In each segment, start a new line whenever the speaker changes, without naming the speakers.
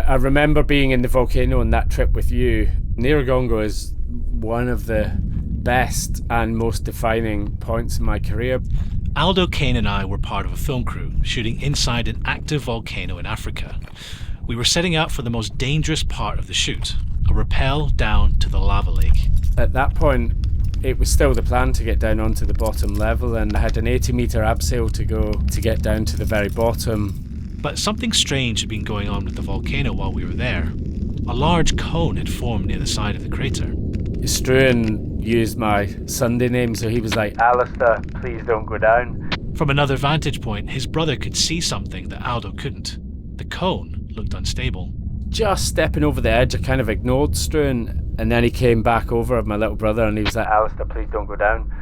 I remember being in the volcano on that trip with you. Nyiragongo is one of the best and most defining points in my career.
Aldo Kane and I were part of a film crew shooting inside an active volcano in Africa. We were setting out for the most dangerous part of the shoot, a rappel down to the lava lake.
At that point, it was still the plan to get down onto the bottom level, and I had an 80-metre abseil to go to get down to the very bottom.
But something strange had been going on with the volcano while we were there. A large cone had formed near the side of the crater.
Struan used my Sunday name, so he was like, "Alistair, please don't go down."
From another vantage point, his brother could see something that Aldo couldn't. The cone looked unstable.
Just stepping over the edge, I kind of ignored Struan, and then he came back over, my little brother, and he was like, "Alistair, please don't go down."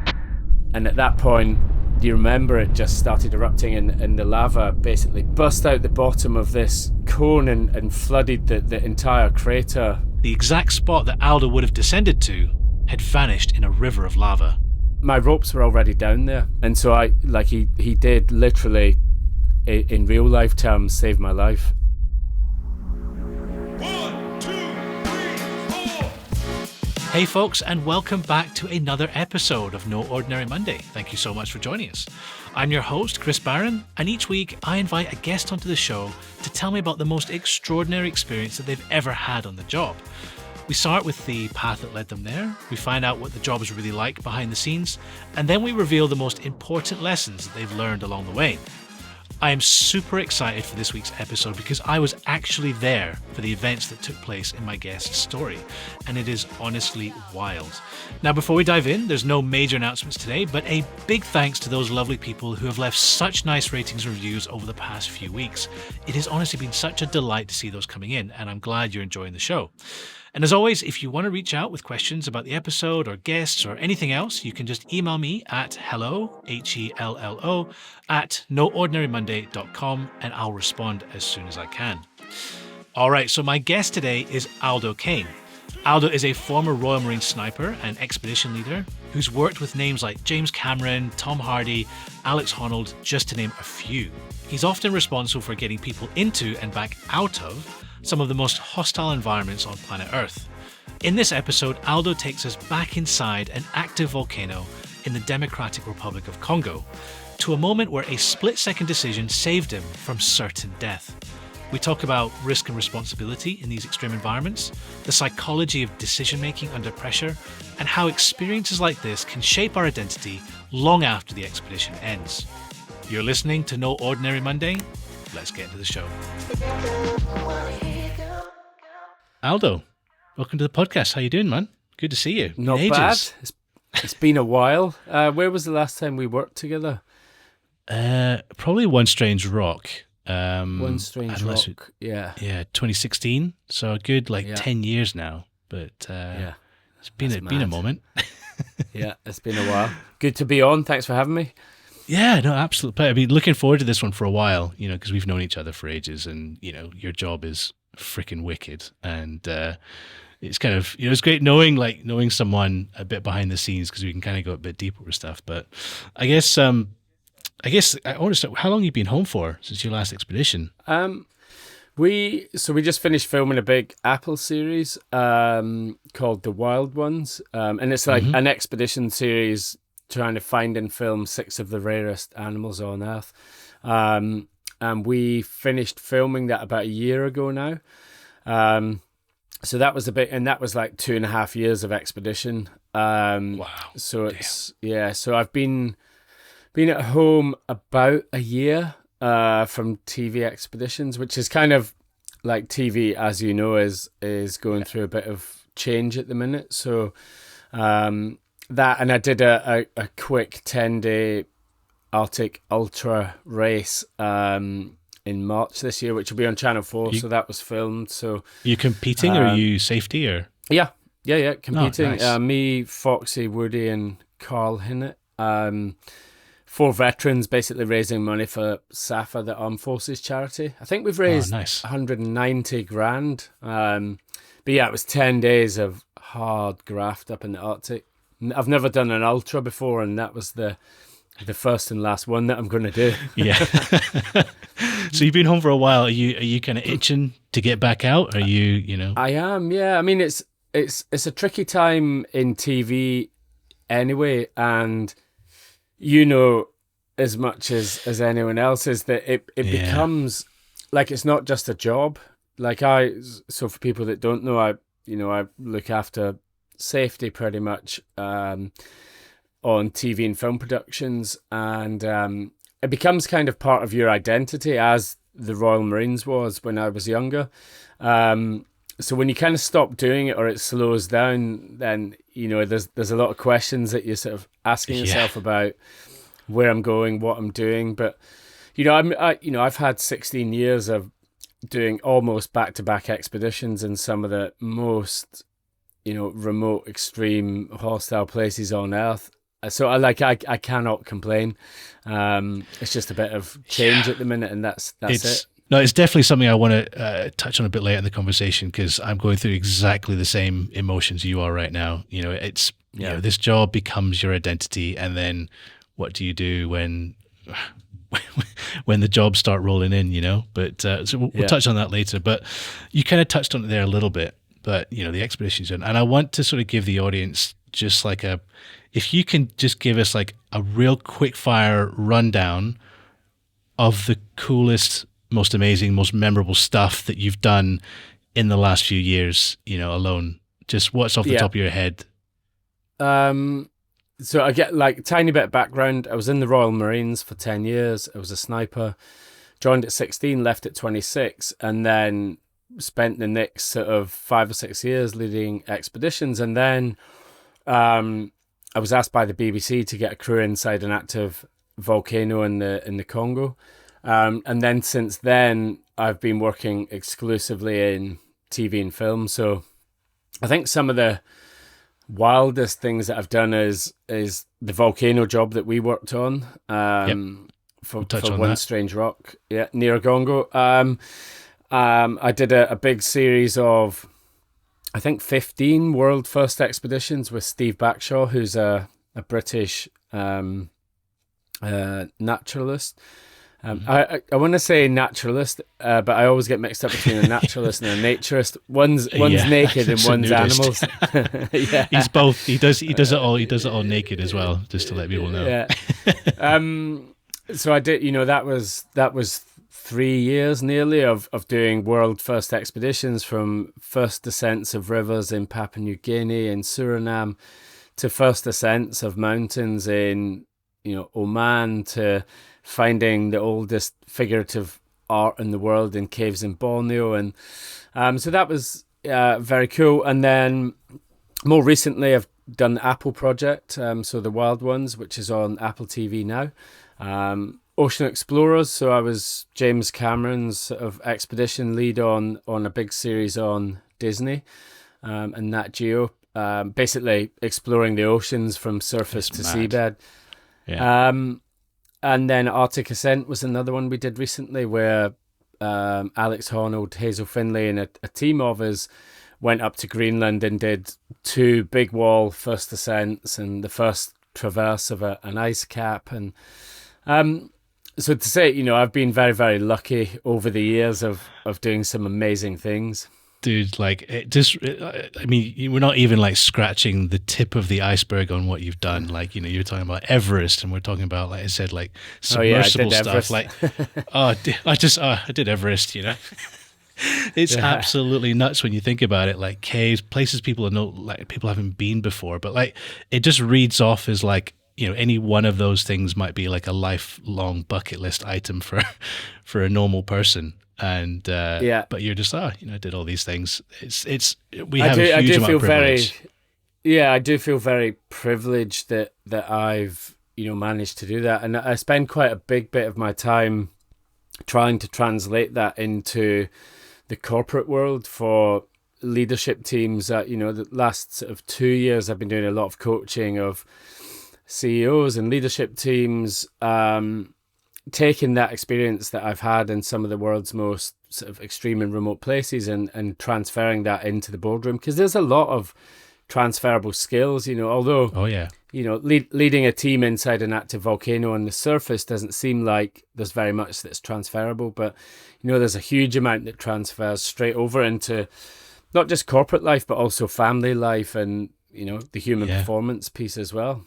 And at that point, do you remember, it just started erupting, and the lava basically burst out the bottom of this cone and flooded the entire crater.
The exact spot that Aldo would have descended to had vanished in a river of lava.
My ropes were already down there, and so he did literally, in real life terms, save my life.
1, 2, 3, 4.
Hey folks, and welcome back to another episode of No Ordinary Monday. Thank you so much for joining us. I'm your host, Chris Barron, and each week I invite a guest onto the show to tell me about the most extraordinary experience that they've ever had on the job. We start with the path that led them there, we find out what the job is really like behind the scenes, and then we reveal the most important lessons that they've learned along the way. I am super excited for this week's episode because I was actually there for the events that took place in my guest's story, and it is honestly wild. Now, before we dive in, there's no major announcements today, but a big thanks to those lovely people who have left such nice ratings and reviews over the past few weeks. It has honestly been such a delight to see those coming in, and I'm glad you're enjoying the show. And as always, if you want to reach out with questions about the episode or guests or anything else, you can just email me at hello, HELLO, at noordinarymonday.com, and I'll respond as soon as I can. All right, so my guest today is Aldo Kane. Aldo is a former Royal Marine sniper and expedition leader who's worked with names like James Cameron, Tom Hardy, Alex Honnold, just to name a few. He's often responsible for getting people into and back out of some of the most hostile environments on planet Earth. In this episode, Aldo takes us back inside an active volcano in the Democratic Republic of Congo, to a moment where a split-second decision saved him from certain death. We talk about risk and responsibility in these extreme environments, the psychology of decision-making under pressure, and how experiences like this can shape our identity long after the expedition ends. You're listening to No Ordinary Monday. Let's get into the show. Aldo, welcome to the podcast. How you doing, man? Good to see you.
Not bad. It's been a while. Where was the last time we worked together?
Probably One Strange Rock.
One Strange Rock. Yeah,
2016. So a good 10 years now. But it's been a moment.
Yeah, it's been a while. Good to be on. Thanks for having me.
Yeah, no, absolutely. I've been looking forward to this one for a while, because we've known each other for ages, and your job is freaking wicked, and it's kind of it's great knowing someone a bit behind the scenes, because we can kind of go a bit deeper with stuff. But I guess I want to start. How long have you been home for since your last expedition?
We just finished filming a big Apple series called The Wild Ones, and it's like an expedition series trying to find and film 6 of the rarest animals on Earth. And we finished filming that about a year ago now. So that was and that was like 2.5 years of expedition.
Wow.
So so I've been at home about a year from TV expeditions, which is kind of like TV, as you know, is going through a bit of change at the minute. So that, and I did a quick 10-day Arctic Ultra race in March this year, which will be on Channel 4. So that was filmed. So
you competing, or are you safety, or?
Yeah, competing.
Oh, nice.
Me, Foxy, Woody, and Carl Hinnett. 4 veterans basically raising money for SAFA, the Armed Forces charity. I think we've raised 190 grand. But yeah, it was 10 days of hard graft up in the Arctic. I've never done an ultra before, and that was the first and last one that I'm going to do.
Yeah. So you've been home for a while. Are you kind of itching to get back out? Are you?
I am, yeah. I mean, it's a tricky time in TV anyway, and as much as anyone else is that it becomes like it's not just a job. Like so for people that don't know, I look after safety pretty much on TV and film productions, and it becomes kind of part of your identity, as the Royal Marines was when I was younger. So when you kind of stop doing it or it slows down, then there's a lot of questions that you're sort of asking yourself about where I'm going, what I'm doing. But I've had 16 years of doing almost back-to-back expeditions in some of the most remote, extreme, hostile places on Earth. So I cannot complain. It's just a bit of change at the minute, and that's it.
No, it's definitely something I want to touch on a bit later in the conversation, because I'm going through exactly the same emotions you are right now. This job becomes your identity, and then what do you do when the jobs start rolling in? But so we'll touch on that later. But you kind of touched on it there a little bit. But the expeditions, and I want to sort of give the audience just like if you can just give us like a real quick fire rundown of the coolest, most amazing, most memorable stuff that you've done in the last few years, alone. Just what's off the top of your head?
So I get like a tiny bit of background. I was in the Royal Marines for 10 years. I was a sniper, joined at 16, left at 26, and then spent the next sort of 5 or 6 years leading expeditions. And then I was asked by the BBC to get a crew inside an active volcano in the Congo. And then since then, I've been working exclusively in TV and film. So I think some of the wildest things that I've done is the volcano job that we worked on for One Strange Rock, Nyiragongo. I did a big series of, I think, 15 world first expeditions with Steve Backshaw, who's a British naturalist. I want to say naturalist, but I always get mixed up between a naturalist and a naturist. One's naked and one's animals.
He's both. He does it all. He does it all naked as well, just to let people know.
Yeah. So I did. That was 3 years nearly of doing world first expeditions, from first descents of rivers in Papua New Guinea and Suriname to first ascents of mountains in Oman, to finding the oldest figurative art in the world in caves in Borneo. And so that was very cool. And then more recently, I've done the Apple project, so the Wild Ones, which is on Apple TV now. Ocean Explorers, so I was James Cameron's sort of expedition lead on a big series on Disney and Nat Geo, basically exploring the oceans from surface to seabed. Yeah. And then Arctic Ascent was another one we did recently, where Alex Honnold, Hazel Finlay, and a team of us went up to Greenland and did 2 big wall first ascents and the first traverse of an ice cap. And so to say, I've been very, very lucky over the years of doing some amazing things.
Dude, we're not even like scratching the tip of the iceberg on what you've done. Like, you're talking about Everest, and we're talking about, like I said, like submersible stuff. Like, I did Everest, It's absolutely nuts when you think about it. Like caves, places people haven't been before, but like it just reads off as like, any one of those things might be like a lifelong bucket list item for a normal person. And but you're just I did all these things. We have a huge amount of privilege.
I do feel very privileged that I've managed to do that, and I spend quite a big bit of my time trying to translate that into the corporate world for leadership teams. The last sort of 2 years I've been doing a lot of coaching of CEOs and leadership teams, taking that experience that I've had in some of the world's most sort of extreme and remote places and transferring that into the boardroom, because there's a lot of transferable skills, although,
Oh yeah.
leading a team inside an active volcano on the surface doesn't seem like there's very much that's transferable, but, there's a huge amount that transfers straight over into not just corporate life, but also family life and, the human performance piece as well.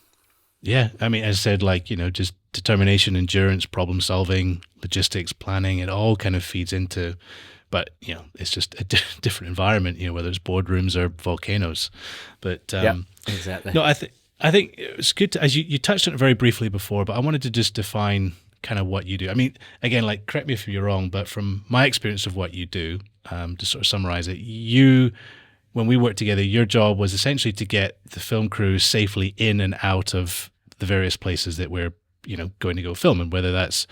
Yeah, I mean, as I said, like, just determination, endurance, problem solving, logistics, planning, it all kind of feeds into, but, it's just a different environment, whether it's boardrooms or volcanoes. But
yeah, exactly.
no, I think it's good to, as you touched on it very briefly before, but I wanted to just define kind of what you do. I mean, again, like, correct me if you're wrong, but from my experience of what you do, to sort of summarize it, when we worked together, your job was essentially to get the film crew safely in and out of the various places that we're, going to go film, and whether that's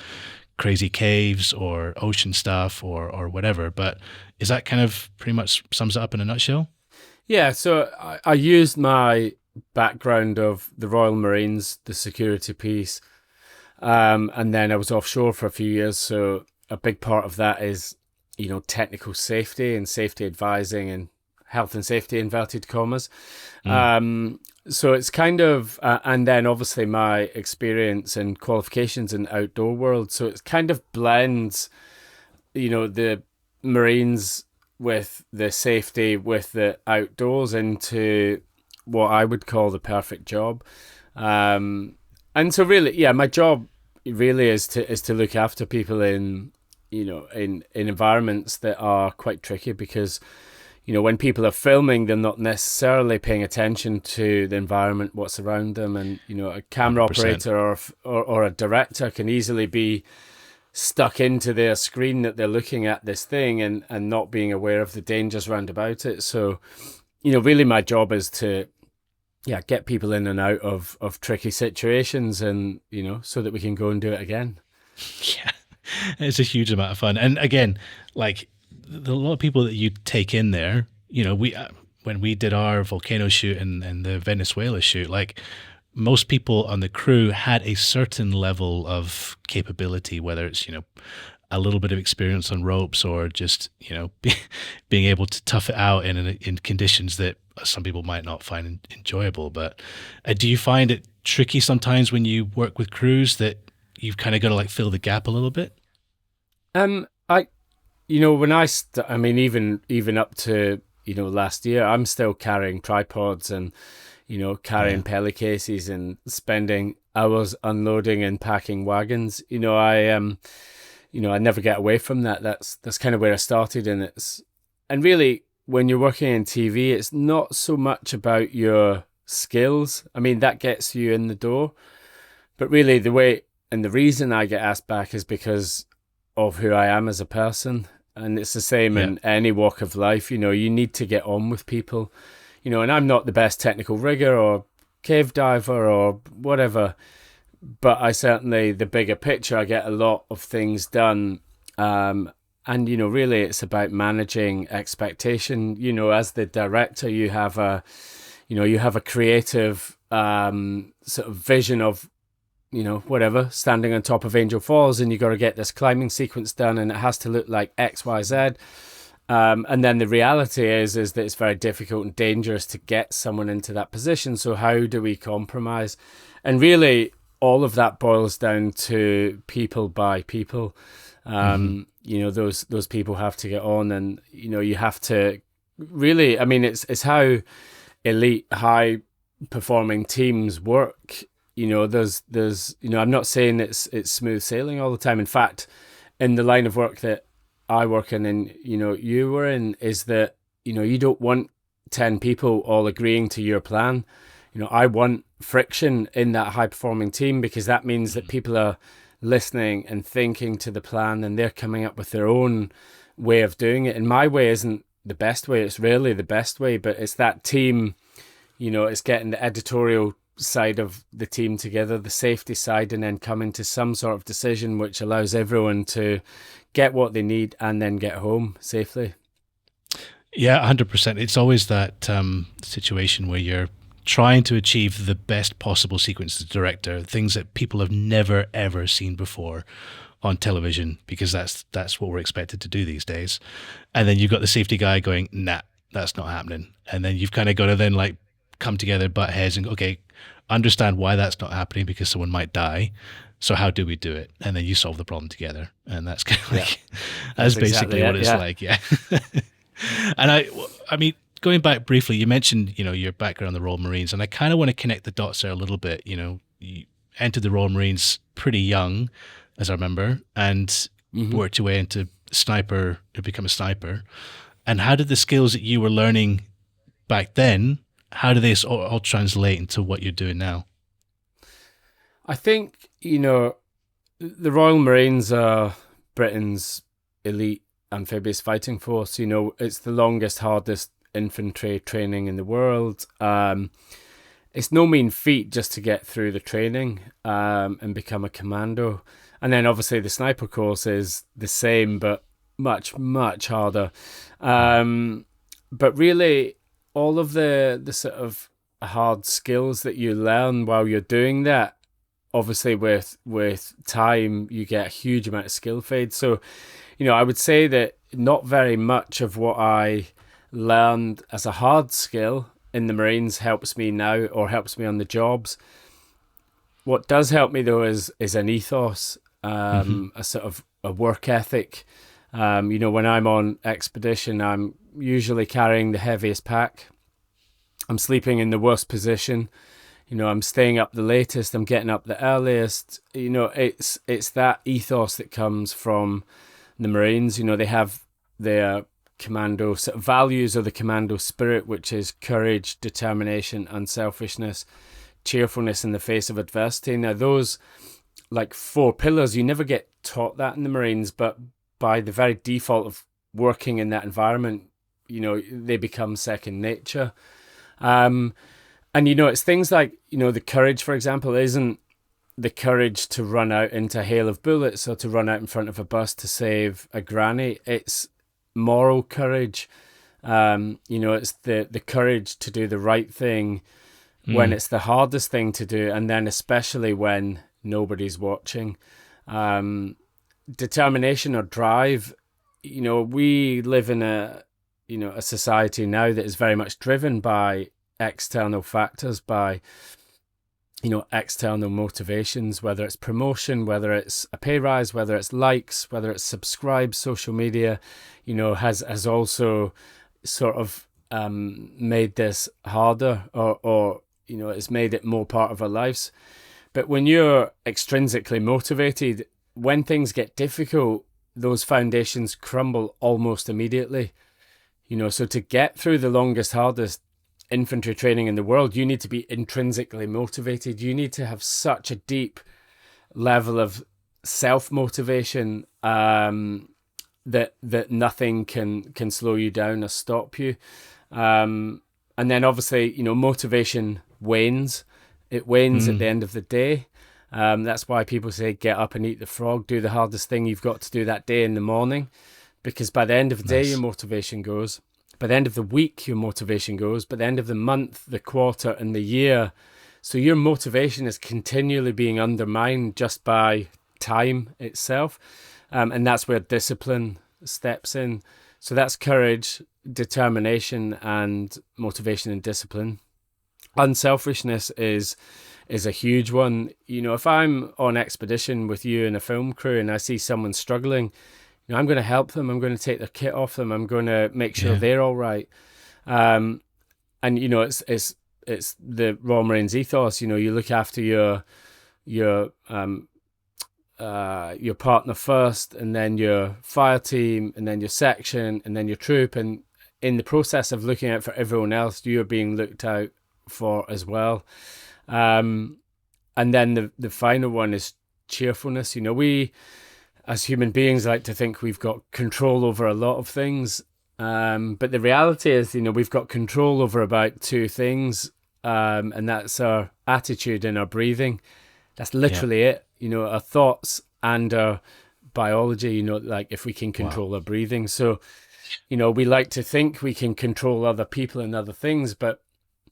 crazy caves or ocean stuff or whatever. But is that kind of pretty much sums it up in a nutshell?
Yeah, so I used my background of the Royal Marines, the security piece, and then I was offshore for a few years. So a big part of that is, technical safety and safety advising and health and safety, inverted commas. So it's kind of, and then obviously my experience and qualifications in the outdoor world. So it kind of blends, the Marines with the safety, with the outdoors into what I would call the perfect job. And so really, yeah, my job really is to look after people in environments that are quite tricky, because when people are filming, they're not necessarily paying attention to the environment, what's around them. And, a camera
100%.
operator or a director can easily be stuck into their screen that they're looking at this thing and not being aware of the dangers round about it. So, really my job is to, get people in and out of tricky situations and, so that we can go and do it again.
Yeah, it's a huge amount of fun. And again, like, a lot of people that you take in there, we when we did our volcano shoot and the Venezuela shoot, like, most people on the crew had a certain level of capability, whether it's, a little bit of experience on ropes or just, being able to tough it out in conditions that some people might not find enjoyable. But do you find it tricky sometimes when you work with crews that you've kind of got to like fill the gap a little bit?
When I mean, even up to, last year, I'm still carrying tripods and, carrying pelly cases and spending hours unloading and packing wagons. I never get away from that. That's kind of where I started. And really, when you're working in TV, it's not so much about your skills. I mean, that gets you in the door. But really, the way and the reason I get asked back is because of who I am as a person. And it's the same in any walk of life. You need to get on with people, and I'm not the best technical rigger or cave diver or whatever, but I certainly, the bigger picture, I get a lot of things done. And, really it's about managing expectation. As the director, you have a creative sort of vision of, whatever, standing on top of Angel Falls, and you got to get this climbing sequence done, and it has to look like X, Y, Z. And then the reality is that it's very difficult and dangerous to get someone into that position. So how do we compromise? And really, all of that boils down to people by people. Those people have to get on, and you have to really. I mean, it's how elite, high performing teams work. There's I'm not saying it's smooth sailing all the time. In fact, in the line of work that I work in and, you were in, is that, you don't want 10 people all agreeing to your plan. I want friction in that high performing team, because that means that people are listening and thinking to the plan, and they're coming up with their own way of doing it. And my way isn't the best way. It's rarely the best way, but it's that team, it's getting the editorial side of the team together, the safety side, and then coming to some sort of decision which allows everyone to get what they need and then get home safely.
Yeah, 100%. It's always that situation where you're trying to achieve the best possible sequence as a director, things that people have never ever seen before on television, because that's what we're expected to do these days. And then you've got the safety guy going, nah, that's not happening. And then you've kind of got to then like come together, butt heads, and go, okay, understand why that's not happening because someone might die. So how do we do it? And then you solve the problem together, and that's kind of like that's
exactly
basically what
it,
it's
yeah.
like, yeah. And I mean, going back briefly, you mentioned your background in the Royal Marines, and I kind of want to connect the dots there a little bit. You entered the Royal Marines pretty young, as I remember, and worked your way into sniper to become a sniper. And how did the skills that you were learning back then, how do they all translate into what you're doing now?
I think, the Royal Marines are Britain's elite amphibious fighting force. It's the longest, hardest infantry training in the world. It's no mean feat just to get through the training and become a commando. And then obviously the sniper course is the same, but much, much harder. But really, all of the sort of hard skills that you learn while you're doing that, obviously with time, you get a huge amount of skill fade. So, I would say that not very much of what I learned as a hard skill in the Marines helps me now or helps me on the jobs. What does help me though is an ethos, a sort of a work ethic. When I'm on expedition, I'm usually carrying the heaviest pack. I'm sleeping in the worst position. I'm staying up the latest. I'm getting up the earliest. It's that ethos that comes from the Marines. They have their commando sort of values, or the commando spirit, which is courage, determination, unselfishness, cheerfulness in the face of adversity. Now, those like 4 pillars, you never get taught that in the Marines, but by the very default of working in that environment, they become second nature. And it's things like, the courage, for example, isn't the courage to run out into a hail of bullets or to run out in front of a bus to save a granny. It's moral courage. It's the courage to do the right thing when it's the hardest thing to do, and then especially when nobody's watching. Determination or drive. We live in a society now that is very much driven by external factors, by external motivations, whether it's promotion, whether it's a pay rise, whether it's likes, whether it's subscribes. Social media has also sort of made this harder, or it's made it more part of our lives. But when you're extrinsically motivated, when things get difficult, those foundations crumble almost immediately. So to get through the longest, hardest infantry training in the world, you need to be intrinsically motivated. You need to have such a deep level of self-motivation that nothing can slow you down or stop you. And then obviously, motivation wanes. It wanes at the end of the day. That's why people say get up and eat the frog, do the hardest thing you've got to do that day in the morning, because by the end of the day, your motivation goes. By the end of the week, your motivation goes. By the end of the month, the quarter, and the year. So your motivation is continually being undermined just by time itself. And that's where discipline steps in. So that's courage, determination, and motivation and discipline. Unselfishness is a huge one. If I'm on expedition with you and a film crew and I see someone struggling, I'm going to help them. I'm going to take their kit off them. I'm going to make sure they're all right. And it's the Royal Marines ethos. You look after your partner first, and then your fire team, and then your section, and then your troop. And in the process of looking out for everyone else, you're being looked out for as well. And then the final one is cheerfulness. We, as human beings, like to think we've got control over a lot of things. But the reality is, we've got control over about 2 things. And that's our attitude and our breathing. That's literally it. Our thoughts and our biology, like if we can control our breathing. So, we like to think we can control other people and other things, but,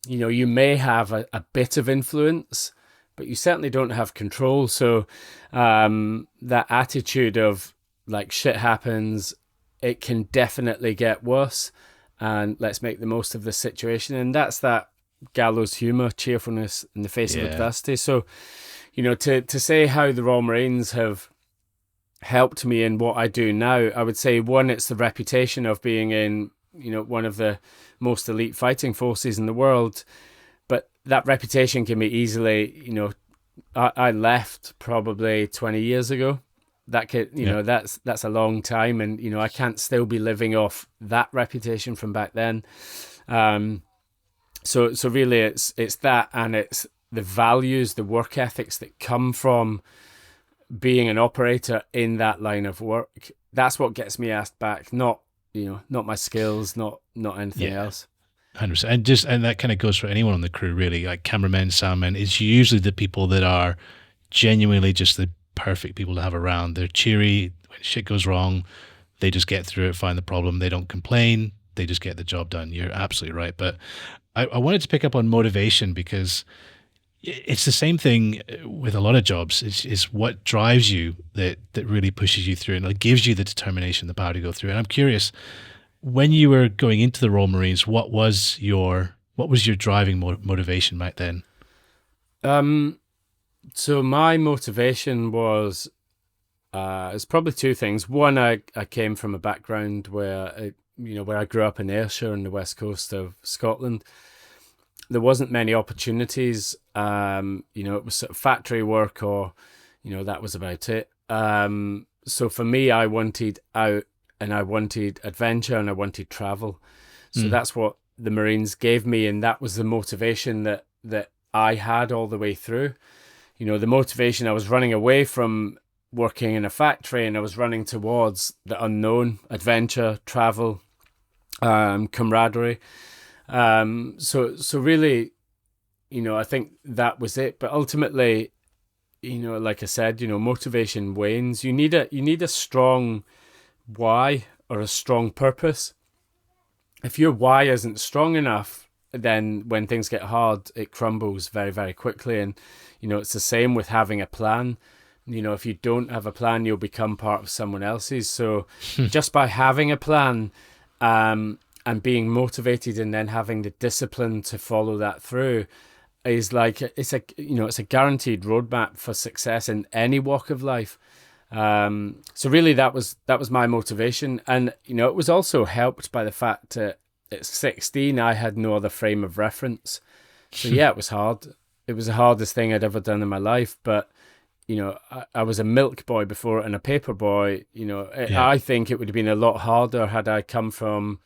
you may have a bit of influence, but you certainly don't have control. So that attitude of like shit happens, it can definitely get worse, and let's make the most of the situation. And that's that gallows humor, cheerfulness in the face of
Yeah.
adversity. So, to say how the Royal Marines have helped me in what I do now, I would say, one, it's the reputation of being in, one of the most elite fighting forces in the world. But that reputation can be easily, I left probably 20 years ago. That could, that's a long time, and I can't still be living off that reputation from back then. So really, it's that, and it's the values, the work ethics that come from being an operator in that line of work. That's what gets me asked back, not my skills, not anything else.
100%. And that kind of goes for anyone on the crew, really. Like cameramen, soundmen, it's usually the people that are genuinely just the perfect people to have around. They're cheery. When shit goes wrong, they just get through it, find the problem. They don't complain. They just get the job done. You're absolutely right. But I wanted to pick up on motivation, because it's the same thing with a lot of jobs. It's what drives you that really pushes you through, and it gives you the determination, the power to go through. And I'm curious, when you were going into the Royal Marines, what was your driving motivation back then?
So my motivation was, it's probably two things. One, I came from a background where I grew up in Ayrshire on the west coast of Scotland. There wasn't many opportunities. It was sort of factory work, or that was about it. So for me, I wanted out, and I wanted adventure, and I wanted travel. So that's what the Marines gave me, and that was the motivation that I had all the way through. The motivation, I was running away from working in a factory, and I was running towards the unknown, adventure, travel, camaraderie. So really, I think that was it. But ultimately, like I said, motivation wanes. You need a strong why, or a strong purpose. If your why isn't strong enough, then when things get hard, it crumbles very, very quickly. And it's the same with having a plan. If you don't have a plan, you'll become part of someone else's. So just by having a plan, and being motivated, and then having the discipline to follow that through, is like, it's a guaranteed roadmap for success in any walk of life. So really, that was my motivation. And it was also helped by the fact that at 16 I had no other frame of reference. So yeah, it was hard. It was the hardest thing I'd ever done in my life. But I was a milk boy before, and a paper boy. I think it would have been a lot harder had I come from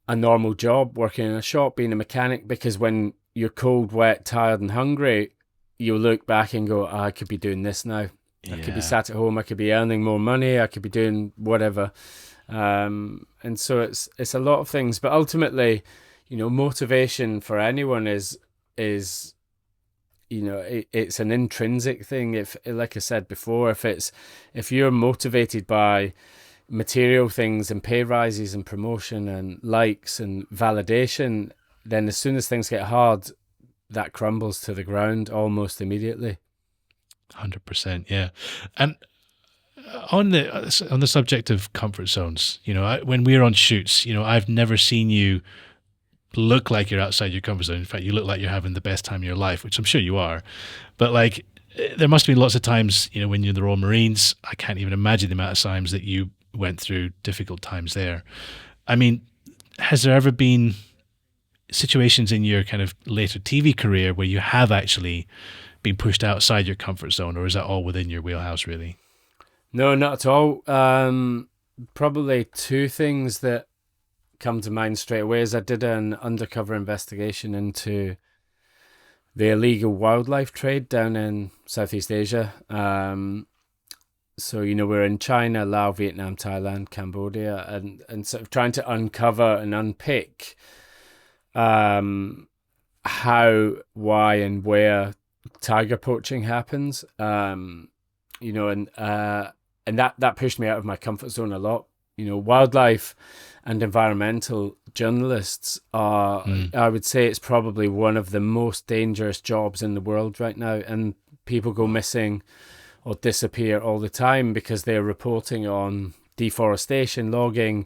a normal job, working in a shop, being a mechanic, because when you're cold, wet, tired and hungry, you look back and go, I could be doing this now. I could be sat at home, I could be earning more money, I could be doing whatever. And so it's a lot of things. But ultimately, motivation for anyone is it's an intrinsic thing. If, like I said before, if you're motivated by material things and pay rises and promotion and likes and validation, then as soon as things get hard, that crumbles to the ground almost immediately.
100%, yeah. And on the subject of comfort zones, when we're on shoots, I've never seen you look like you're outside your comfort zone. In fact, you look like you're having the best time of your life, which I'm sure you are. But like, there must be lots of times, when you're in the Royal Marines, I can't even imagine the amount of times that you went through difficult times there. I mean, has there ever been situations in your kind of later TV career where you have actually been pushed outside your comfort zone, or is that all within your wheelhouse, really?
No, not at all. Probably two things that come to mind straight away is I did an undercover investigation into the illegal wildlife trade down in Southeast Asia. So, we're in China, Laos, Vietnam, Thailand, Cambodia, and sort of trying to uncover and unpick how, why, and where tiger poaching happens. And that pushed me out of my comfort zone a lot. Wildlife and environmental journalists are, I would say, it's probably one of the most dangerous jobs in the world right now, and people go missing or disappear all the time because they're reporting on deforestation, logging,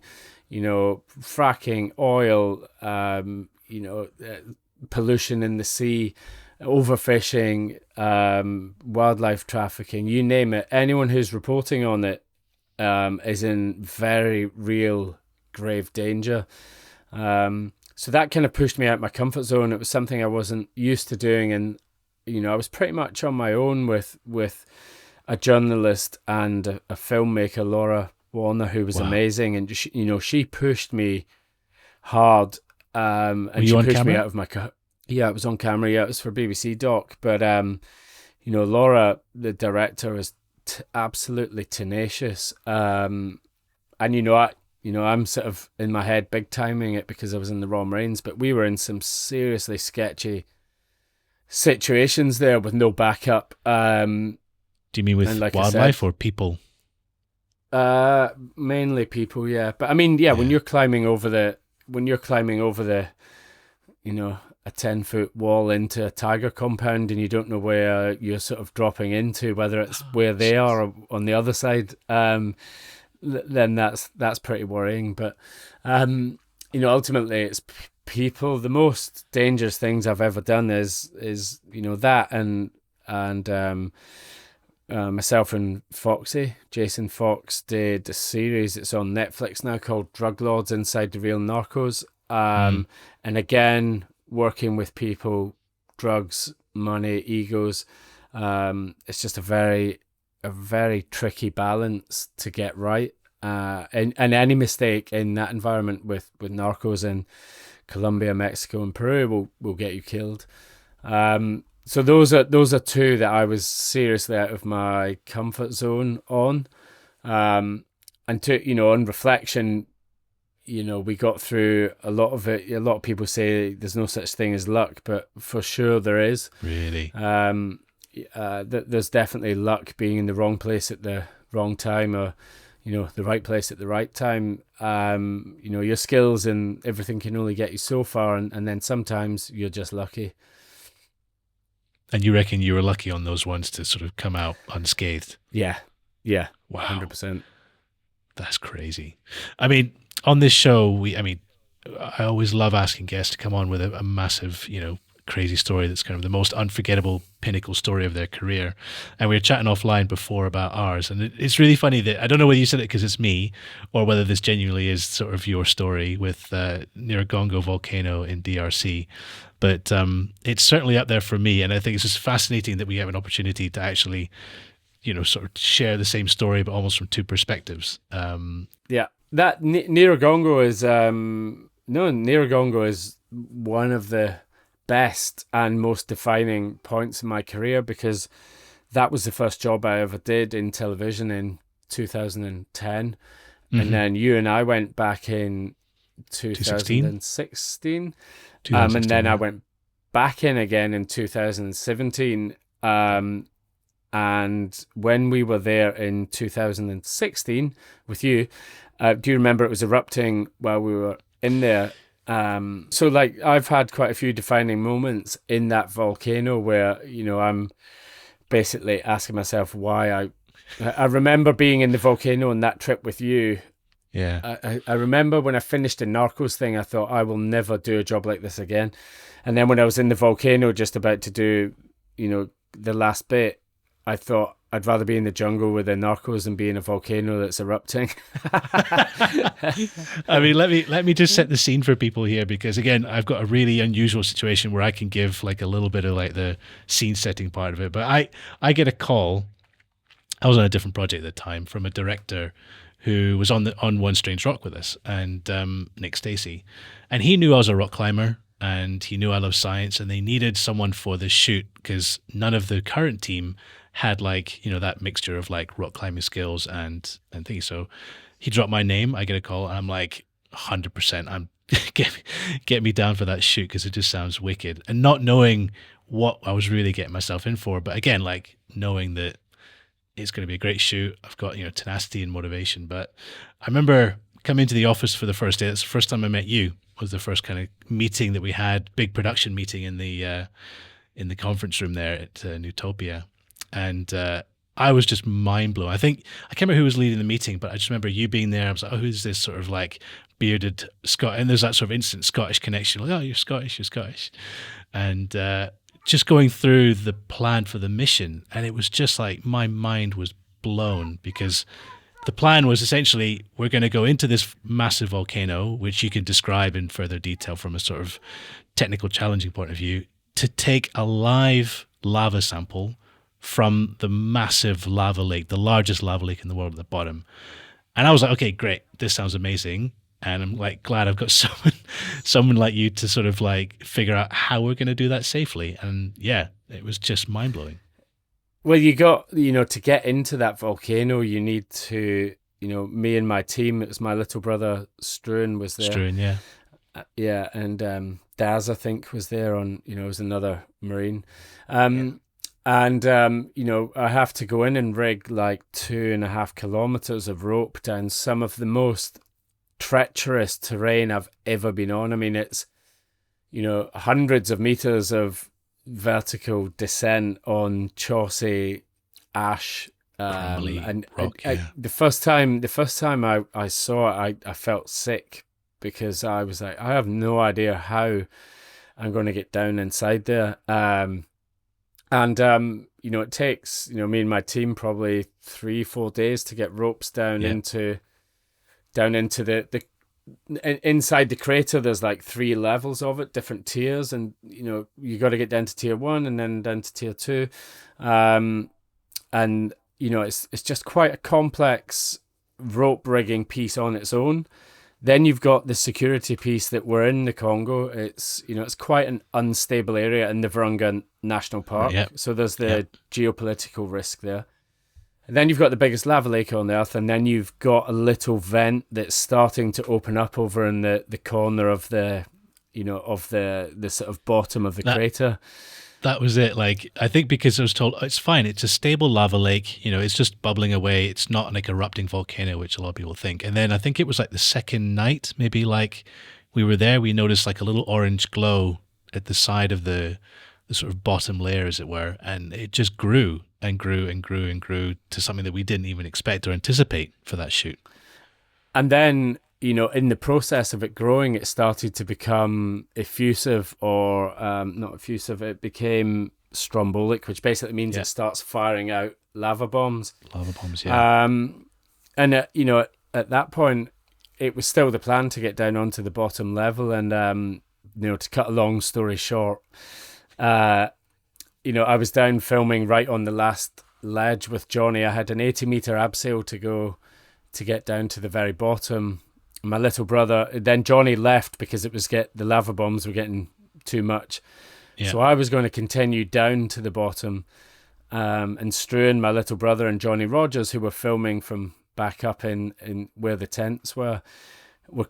fracking, oil, pollution in the sea, overfishing, wildlife trafficking, you name it. Anyone who's reporting on it is in very real grave danger. So that kind of pushed me out my comfort zone. It was something I wasn't used to doing, and I was pretty much on my own with a journalist and a filmmaker, Laura Warner, who was amazing, and she pushed me hard. And
Were you
she
on
pushed
camera?
me out of my yeah, it was on camera. Yeah, it was for BBC Doc. But Laura, the director, was absolutely tenacious. And I'm sort of in my head big timing it because I was in the Royal Marines, but we were in some seriously sketchy situations there with no backup.
Do you mean with
like
wildlife or people?
Mainly people, yeah. But I mean, yeah, when you're climbing over the, a 10-foot wall into a tiger compound and you don't know where you're sort of dropping into, whether it's where they are or on the other side, then that's pretty worrying. But ultimately it's people. The most dangerous things I've ever done is that and myself and Foxy, Jason Fox, did a series. It's on Netflix now called Drug Lords Inside the Real Narcos. And again, working with people, drugs, money, egos. It's just a very tricky balance to get right. And any mistake in that environment with narcos in Colombia, Mexico, and Peru will get you killed. So those are two that I was seriously out of my comfort zone on. And on reflection, we got through a lot of it. A lot of people say there's no such thing as luck, but for sure there is.
Really?
There's definitely luck being in the wrong place at the wrong time, or the right place at the right time. Your skills and everything can only get you so far, and then sometimes you're just lucky.
And you reckon you were lucky on those ones to sort of come out unscathed?
Yeah.
Wow.
100%.
That's crazy. I mean, on this show, I always love asking guests to come on with a massive, crazy story that's kind of the most unforgettable pinnacle story of their career. And we were chatting offline before about ours. And it's really funny that, I don't know whether you said it because it's me or whether this genuinely is sort of your story with Nyiragongo volcano in DRC. But it's certainly up there for me. And I think it's just fascinating that we have an opportunity to actually, sort of share the same story, but almost from two perspectives.
Yeah. That Nyiragongo is one of the best and most defining points in my career, because that was the first job I ever did in television in 2010. And then you and I went back in 2016. And then I went back in again in 2017. And when we were there in 2016 with you, do you remember it was erupting while we were in there? So like I've had quite a few defining moments in that volcano where, I'm basically asking myself why I remember being in the volcano on that trip with you.
Yeah.
I remember when I finished the Narcos thing, I thought I will never do a job like this again. And then when I was in the volcano just about to do, the last bit, I thought I'd rather be in the jungle with the Narcos than be in a volcano that's erupting.
I mean, let me just set the scene for people here, because again, I've got a really unusual situation where I can give like a little bit of like the scene setting part of it. But I get a call. I was on a different project at the time from a director who was on One Strange Rock with us, and Nick Stacey, and he knew I was a rock climber and he knew I love science, and they needed someone for the shoot because none of the current team had like, that mixture of like rock climbing skills and things. So he dropped my name. I get a call and I'm like 100%. I'm get me down for that shoot because it just sounds wicked, and not knowing what I was really getting myself in for. But again, like knowing that it's going to be a great shoot. I've got, tenacity and motivation. But I remember coming into the office for the first day. That's the first time I met you. Was the first kind of meeting that we had, big production meeting in the conference room there at Newtopia. And I was just mind blown. I can't remember who was leading the meeting, but I just remember you being there. I was like, oh, who's this sort of like bearded Scot? And there's that sort of instant Scottish connection. Like, oh, you're Scottish, you're Scottish. And just going through the plan for the mission. And it was just like, my mind was blown, because the plan was essentially, we're going to go into this massive volcano, which you can describe in further detail from a sort of technical challenging point of view, to take a live lava sample from the massive lava lake, the largest lava lake in the world at the bottom. And I was like, okay, great. This sounds amazing. And I'm like, glad I've got someone like you to sort of like figure out how we're going to do that safely. And yeah, it was just mind blowing.
Well, you got, to get into that volcano, you need to, me and my team, it was my little brother, Struan, was there.
Struan, yeah.
Yeah, and Daz, I think, was there was another Marine. And, I have to go in and rig like 2.5 kilometers of rope down some of the most treacherous terrain I've ever been on. I mean, it's, hundreds of meters of vertical descent on chalky ash. And
rock, yeah.
The first time I saw it, I felt sick, because I was like, I have no idea how I'm going to get down inside there. It takes, me and my team probably 3-4 days to get ropes down into the inside the crater. There's like 3 levels of it, different tiers, and you got to get down to tier 1 and then down to tier 2. It's just quite a complex rope rigging piece on its own. Then you've got the security piece that we're in the Congo. It's it's quite an unstable area in the Virunga National Park.
Yep.
So there's the geopolitical risk there. And then you've got the biggest lava lake on the earth, and then you've got a little vent that's starting to open up over in the corner of the the sort of bottom of the crater.
That was it. Like, I think because I was told, it's fine, it's a stable lava lake, it's just bubbling away. It's not like erupting volcano, which a lot of people think. And then I think it was like the second night, maybe like we were there, we noticed like a little orange glow at the side of the sort of bottom layer, as it were. And it just grew and grew and grew and grew to something that we didn't even expect or anticipate for that shoot.
And then, in the process of it growing, it started to become effusive, or not effusive, it became strombolic, which basically means it starts firing out lava bombs.
Lava bombs, yeah.
At that point, it was still the plan to get down onto the bottom level. And, to cut a long story short, I was down filming right on the last ledge with Johnny. I had an 80-meter abseil to go to get down to the very bottom. My little brother, then Johnny left because the lava bombs were getting too much. Yeah. So I was going to continue down to the bottom. And Struan, my little brother, and Johnny Rogers, who were filming from back up in where the tents were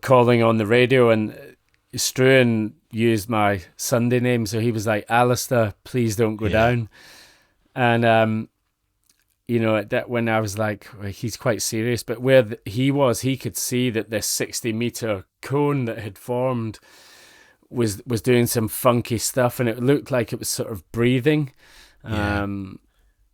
calling on the radio. And Struan used my Sunday name, so he was like, Alistair, please don't go down. And that when I was like, well, he's quite serious, but where he could see that this 60-meter cone that had formed was doing some funky stuff, and it looked like it was sort of breathing. And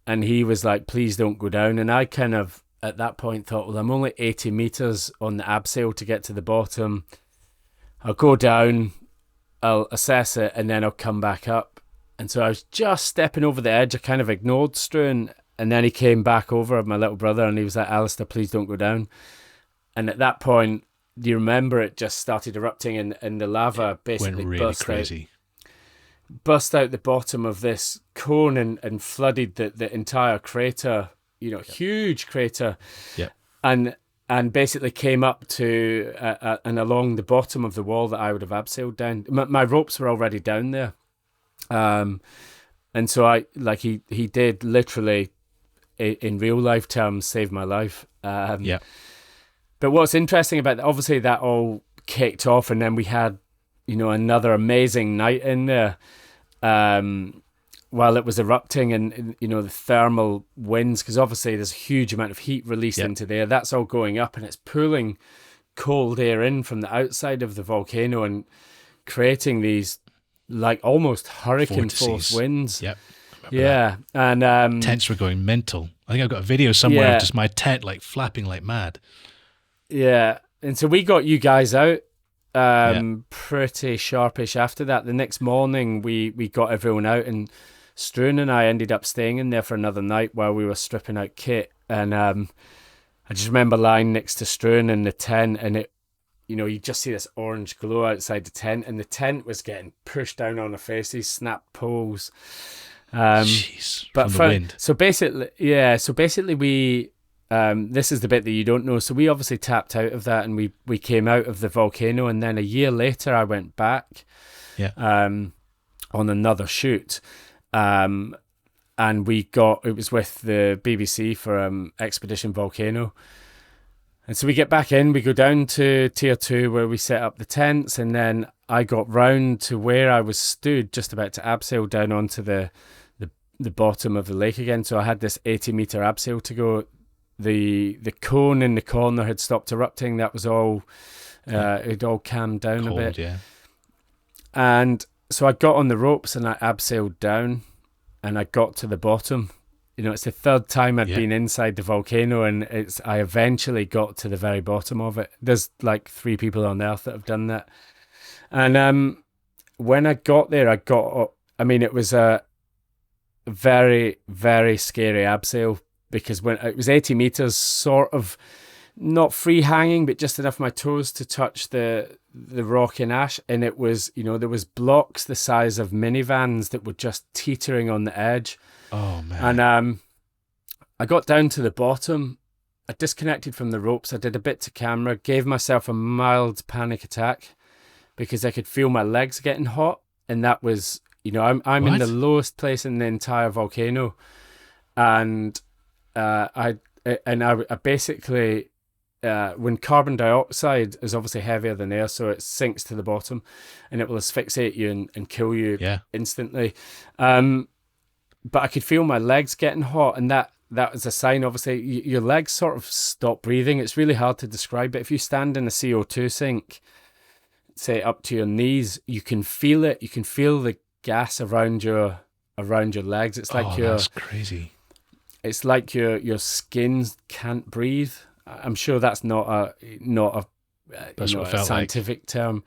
he was like, please don't go down. And I kind of at that point thought, well, I'm only 80 meters on the abseil to get to the bottom. I'll go down, I'll assess it, and then I'll come back up. And so I was just stepping over the edge. I kind of ignored Struan. And then he came back over, my little brother, and he was like, Alistair, please don't go down. And at that point, do you remember it just started erupting, and the lava basically
went really crazy.
Burst out the bottom of this cone and flooded the entire crater, huge crater.
Yeah.
And basically came up to and along the bottom of the wall that I would have abseiled down. My ropes were already down there. And so he did literally, in real life terms, save my life. But what's interesting about that, obviously that all kicked off, and then we had, another amazing night in there while it was erupting, and the thermal winds, because obviously there's a huge amount of heat released into there. That's all going up, and it's pulling cold air in from the outside of the volcano and creating these like almost hurricane force winds.
Yep.
Yeah, and
Tents were going mental. I think I've got a video somewhere
Yeah.
of just my tent like flapping like mad.
yeah, and so we got you guys out pretty sharpish after that. The next morning, we got everyone out, and Struan and I ended up staying in there for another night while we were stripping out kit. And I just remember lying next to Struan in the tent, and it, you just see this orange glow outside the tent, and the tent was getting pushed down on our faces, snapped poles.
Jeez,
But
from the wind.
So basically we this is the bit that you don't know. So we obviously tapped out of that, and we came out of the volcano, and then a year later I went back on another shoot. And it was with the BBC for Expedition Volcano. And so we get back in, we go down to tier 2 where we set up the tents, and then I got round to where I was stood, just about to abseil down onto the bottom of the lake again. So I had this 80-meter abseil to go. The cone in the corner had stopped erupting. That was all, it all calmed down
Cold,
a bit.
yeah.
And so I got on the ropes and I abseiled down, and I got to the bottom. It's the third time I'd been inside the volcano, and I eventually got to the very bottom of it. There's like 3 people on Earth that have done that. And when I got there, it was a very, very scary abseil, because when it was 80 meters, sort of not free hanging, but just enough my toes to touch the rock and ash, and it was, there was blocks the size of minivans that were just teetering on the edge.
Oh man.
And I got down to the bottom. I disconnected from the ropes. I did a bit to camera, gave myself a mild panic attack because I could feel my legs getting hot, and that was, I'm in the lowest place in the entire volcano, and I basically, when carbon dioxide is obviously heavier than air, so it sinks to the bottom, and it will asphyxiate you and kill you instantly. But I could feel my legs getting hot, and that was a sign. Obviously, your legs sort of stop breathing. It's really hard to describe, but if you stand in a CO2 sink, say up to your knees, you can feel it. You can feel the gas around your legs. It's like
that's crazy.
It's like your skin can't breathe. I'm sure that's not a scientific term.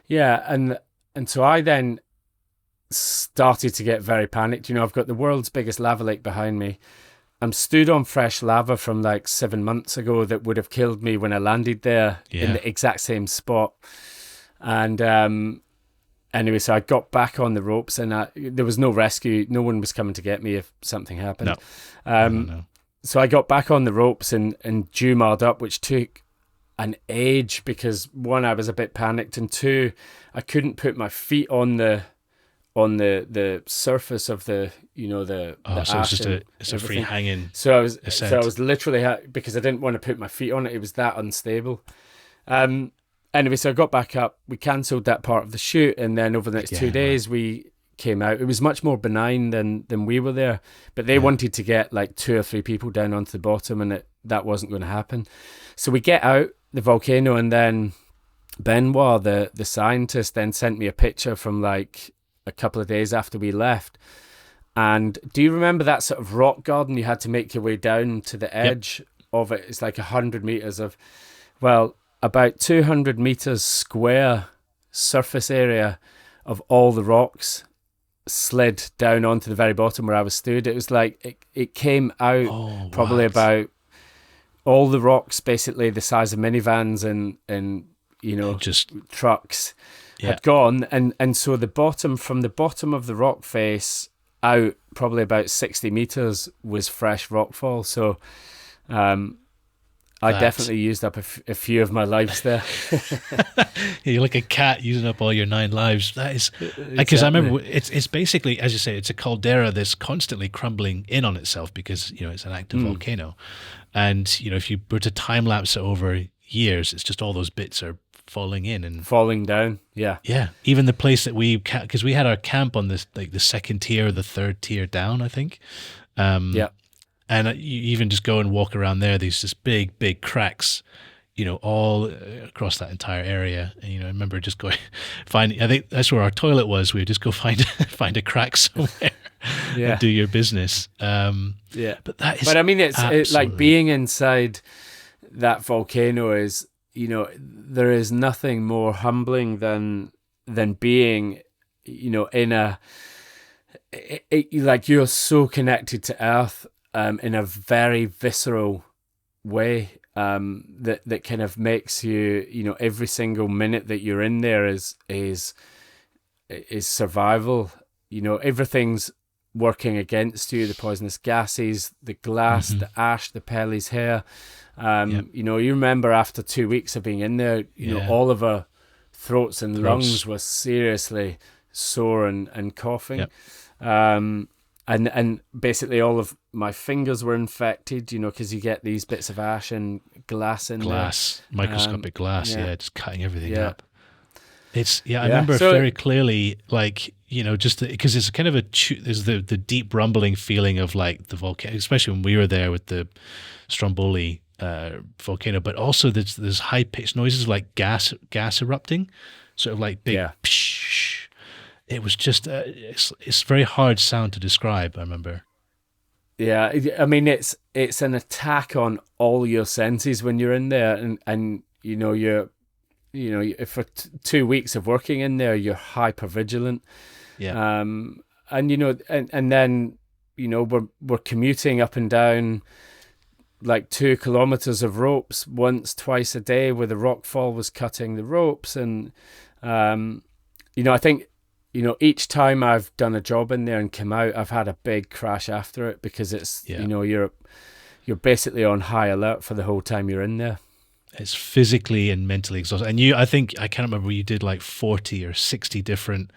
Yeah, and so I then started to get very panicked. I've got the world's biggest lava lake behind me. I'm stood on fresh lava from like 7 months ago that would have killed me when I landed there in the exact same spot. And anyway, so I got back on the ropes, and there was no rescue. No one was coming to get me if something happened.
No.
So I got back on the ropes and Jumared up, which took an age because 1, I was a bit panicked, and 2, I couldn't put my feet on the surface of the the
so
ash.
it's a free hanging.
So I was literally because I didn't want to put my feet on it. It was that unstable. Anyway, so I got back up. We cancelled that part of the shoot, and then over the next 2 days we came out. It was much more benign than we were there, but they wanted to get like 2 or 3 people down onto the bottom, and that wasn't going to happen. So we get out the volcano, and then Benoit, the scientist, then sent me a picture from like a couple of days after we left. And do you remember that sort of rock garden you had to make your way down to the edge of it? It's like 100 meters of, about 200 meters square surface area of all the rocks slid down onto the very bottom where I was stood. It was like it came out about all the rocks, basically the size of minivans and just trucks had gone, and so from the bottom of the rock face out probably about 60 meters was fresh rockfall. So I definitely used up a few of my lives there.
You're like a cat using up all your 9 lives. That is, because I remember it's basically, as you say, it's a caldera that's constantly crumbling in on itself because it's an active volcano, and if you were to time lapse it over years, it's just all those bits are falling in and
falling down. Yeah.
Even the place that because we had our camp on this, like the second tier, or the third tier down, I think. And you even just go and walk around there. There's just big cracks, all across that entire area. And, I remember just going, I think that's where our toilet was. We would just go find a crack somewhere
Yeah.
and do your business.
Yeah.
But that is,
But I mean, it's like
absolutely-
being inside that volcano is, there is nothing more humbling than being, in like you're so connected to Earth, in a very visceral way, that kind of makes you, every single minute that you're in there is survival. Everything's working against you, the poisonous gases, the glass, the ash, the Pelly's hair. You remember after 2 weeks of being in there, all of our throats and lungs were seriously sore and coughing.
Yep.
And basically all of my fingers were infected, because you get these bits of ash and glass in
microscopic glass, just cutting everything up. It's I remember
So,
very clearly, like, just because it's kind of there's the deep rumbling feeling of like the volcano, especially when we were there with the Stromboli volcano, but also there's high pitched noises like gas erupting, sort of like big. Psh. It was just it's very hard sound to describe. I remember.
Yeah, I mean it's an attack on all your senses when you're in there, and you're for 2 weeks of working in there, you're hyper vigilant.
Yeah.
And and then we're commuting up and down like 2 kilometers of ropes twice a day, where the rockfall was cutting the ropes, and I think each time I've done a job in there and come out, I've had a big crash after it, because it's you're basically on high alert for the whole time you're in there.
It's physically and mentally exhausting. And I think I can't remember, you did like 40 or 60 different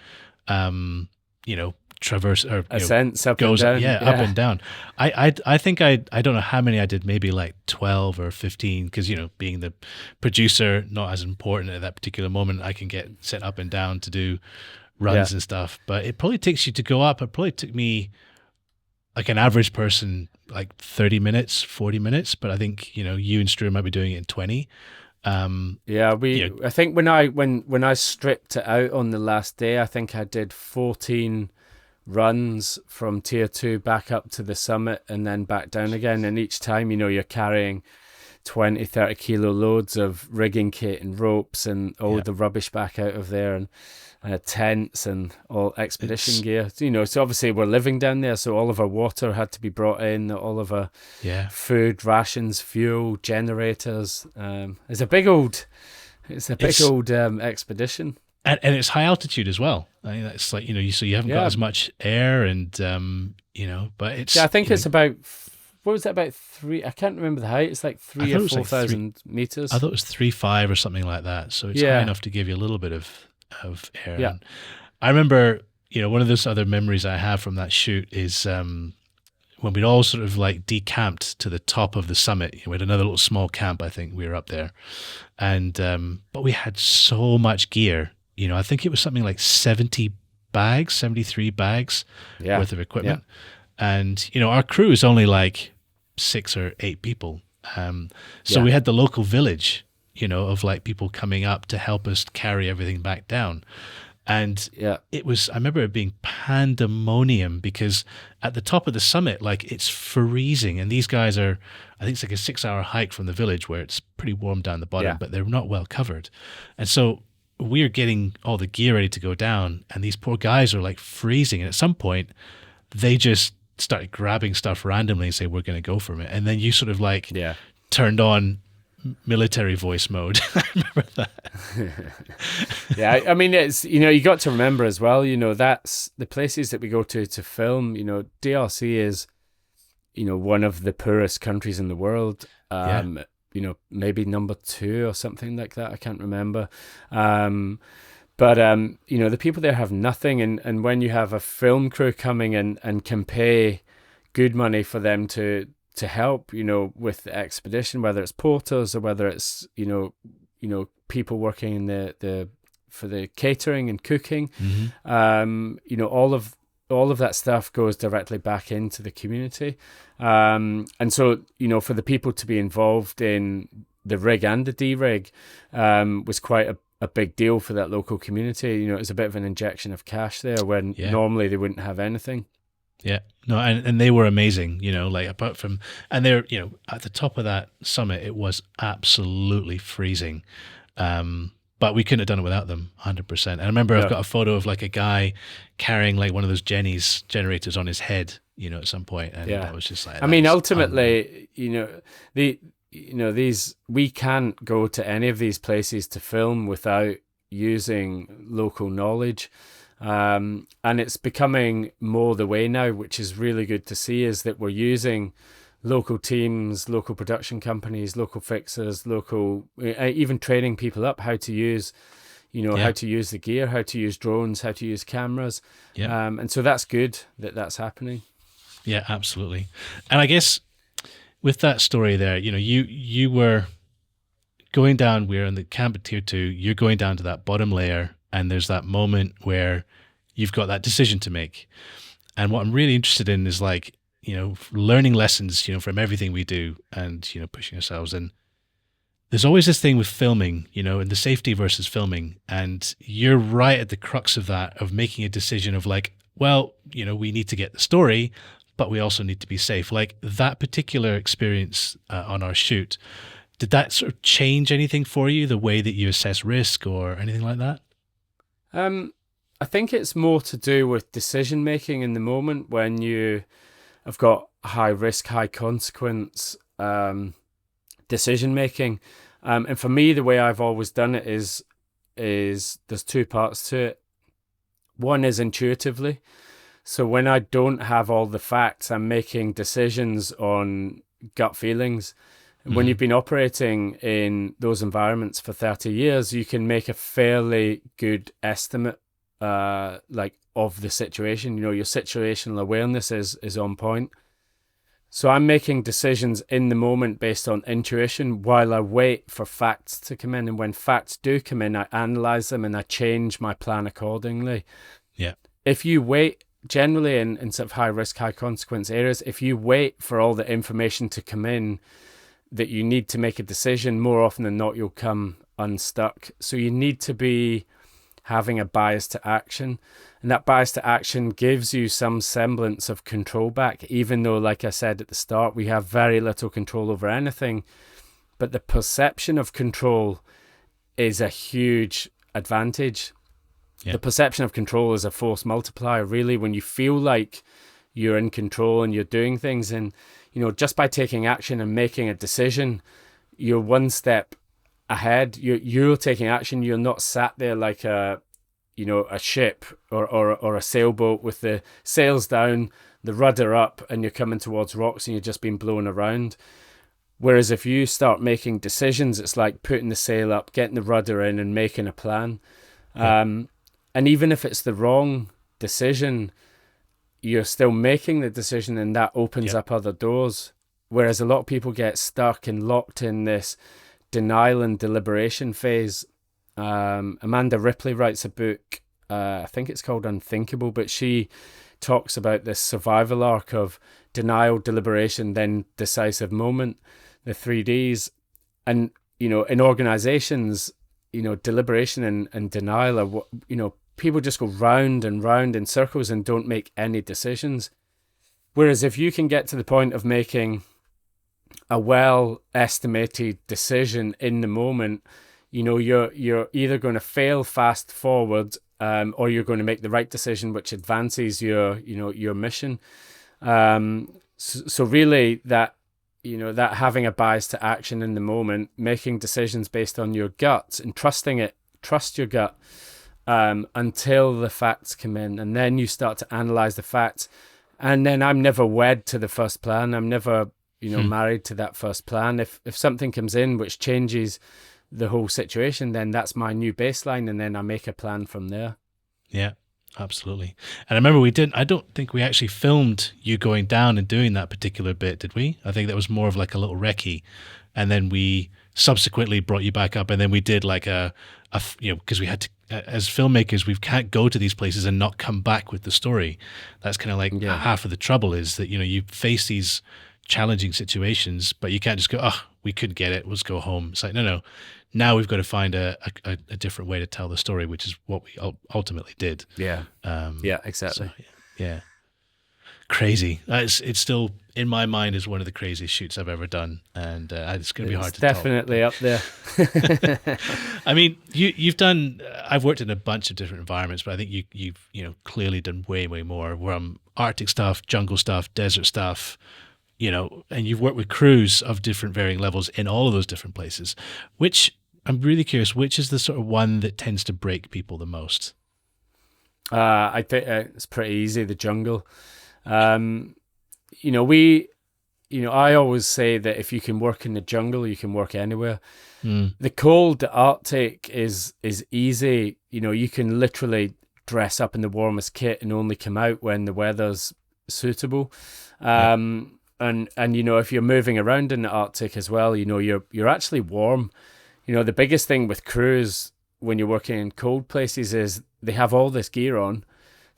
traverse or
ascents up
goes
and down.
up and down. I think I don't know how many I did, maybe like 12 or 15, because being the producer, not as important at that particular moment. I can get set up and down to do runs and stuff, but it probably takes you to go up. It probably took me, like an average person, like 30 minutes, 40 minutes, but I think you and Stu might be doing it in 20.
I think when I stripped it out on the last day, I think I did 14 runs from tier 2 back up to the summit and then back down again, and each time you're carrying 20-30 kilo loads of rigging kit and ropes and all the rubbish back out of there, and tents and all expedition gear. So obviously we're living down there, so all of our water had to be brought in, all of our food, rations, fuel, generators. It's a big old expedition.
And it's high altitude as well. I mean, it's like, so you haven't got as much air, and but it's.
I think it's about. What was that, about 3? I can't remember the height. It's like 3,000 or 4,000 meters.
I thought it was 3,500 or something like that. So it's high enough to give you a little bit of air.
Yeah.
And I remember, one of those other memories I have from that shoot is when we'd all sort of like decamped to the top of the summit. We had another little small camp, I think we were up there, and but we had so much gear. I think it was something like 73 bags worth of equipment. And, our crew is only like 6 or 8 people. So we had the local village, of like people coming up to help us carry everything back down. And it was, I remember it being pandemonium, because at the top of the summit, like, it's freezing. And these guys are, I think it's like a 6-hour hike from the village, where it's pretty warm down the bottom, but they're not well covered. And so we're getting all the gear ready to go down, and these poor guys are like freezing. And at some point, they just started grabbing stuff randomly and say, we're going to go for it. And then you sort of like turned on military voice mode. I remember that.
I mean, it's, you got to remember as well, that's the places that we go to film. DRC is, one of the poorest countries in the world. Maybe number 2 or something like that. I can't remember. But the people there have nothing, and when you have a film crew coming and can pay good money for them to help, with the expedition, whether it's porters or whether it's people working in the for the catering and cooking, all of that stuff goes directly back into the community, and so for the people to be involved in the rig and the D-rig was quite a big deal for that local community. It was a bit of an injection of cash there when normally they wouldn't have anything.
Yeah. No, and they were amazing, like apart from, and they're, at the top of that summit, it was absolutely freezing. But we couldn't have done it without them, 100%. And I remember I've
No.
got a photo of like a guy carrying like one of those Jenny's generators on his head, at some point, and
Yeah.
I was just like,
I mean,
that's
ultimately, we can't go to any of these places to film without using local knowledge. And it's becoming more the way now, which is really good to see, is that we're using local teams, local production companies, local fixers, even training people up how to use, how to use the gear, how to use drones, how to use cameras.
Yeah.
And so that's good that that's happening.
Yeah, absolutely. And I guess with that story there, you were going down, we're in the camp at tier 2, you're going down to that bottom layer, and there's that moment where you've got that decision to make. And what I'm really interested in is like, learning lessons, from everything we do and, pushing ourselves. And there's always this thing with filming, and the safety versus filming. And you're right at the crux of that, of making a decision of like, well, we need to get the story, but we also need to be safe. Like that particular experience on our shoot, did that sort of change anything for you, the way that you assess risk or anything like that?
I think it's more to do with decision making in the moment when you have got high risk, high consequence decision making. And for me, the way I've always done it is there's two parts to it. One is intuitively. So when I don't have all the facts, I'm making decisions on gut feelings. When you've been operating in those environments for 30 years, you can make a fairly good estimate of the situation. Your situational awareness is on point. So I'm making decisions in the moment based on intuition while I wait for facts to come in. And when facts do come in, I analyze them and I change my plan accordingly.
Yeah.
If you wait, generally in sort of high risk, high consequence areas, if you wait for all the information to come in that you need to make a decision, more often than not, you'll come unstuck. So you need to be having a bias to action. And that bias to action gives you some semblance of control back, even though, like I said at the start, we have very little control over anything. But the perception of control is a huge advantage.
Yeah.
The perception of control is a force multiplier, really, when you feel like you're in control and you're doing things. And, just by taking action and making a decision, you're one step ahead. You're taking action. You're not sat there like a ship or a sailboat with the sails down, the rudder up, and you're coming towards rocks and you're just being blown around. Whereas if you start making decisions, it's like putting the sail up, getting the rudder in, and making a plan.
Yeah.
And even if it's the wrong decision, you're still making the decision, and that opens up other doors. Whereas a lot of people get stuck and locked in this denial and deliberation phase. Amanda Ripley writes a book, I think it's called Unthinkable, but she talks about this survival arc of denial, deliberation, then decisive moment, the 3Ds. And, in organizations, deliberation and denial are what, people just go round and round in circles and don't make any decisions. Whereas if you can get to the point of making a well-estimated decision in the moment, you're either going to fail fast forward, or you're going to make the right decision, which advances your mission. So really that having a bias to action in the moment, making decisions based on your gut and trust your gut, until the facts come in, and then you start to analyze the facts. And then I'm never wed to the first plan. I'm never, married to that first plan. If something comes in which changes the whole situation, then that's my new baseline, and then I make a plan from there.
Yeah, absolutely. And I remember I don't think we actually filmed you going down and doing that particular bit, did we? I think that was more of like a little recce. And then we subsequently brought you back up, and then we did like because we had to, as filmmakers, we can't go to these places and not come back with the story. That's kind of like half of the trouble, is that, you face these challenging situations, but you can't just go, we couldn't get it, let's go home. It's like, no. Now we've got to find a different way to tell the story, which is what we ultimately did.
Yeah. Exactly.
So, yeah. Crazy. It's still in my mind is one of the craziest shoots I've ever done, and it's going to be hard to
definitely up there.
I mean, you've done. I've worked in a bunch of different environments, but I think you've clearly done way more from Arctic stuff, jungle stuff, desert stuff. And you've worked with crews of different varying levels in all of those different places. Which I'm really curious, which is the sort of one that tends to break people the most?
I think it's pretty easy. The jungle. I always say that if you can work in the jungle, you can work anywhere. The cold, the Arctic is easy. You can literally dress up in the warmest kit and only come out when the weather's suitable. And if you're moving around in the Arctic as well, you're actually warm. The biggest thing with crews when you're working in cold places is they have all this gear on,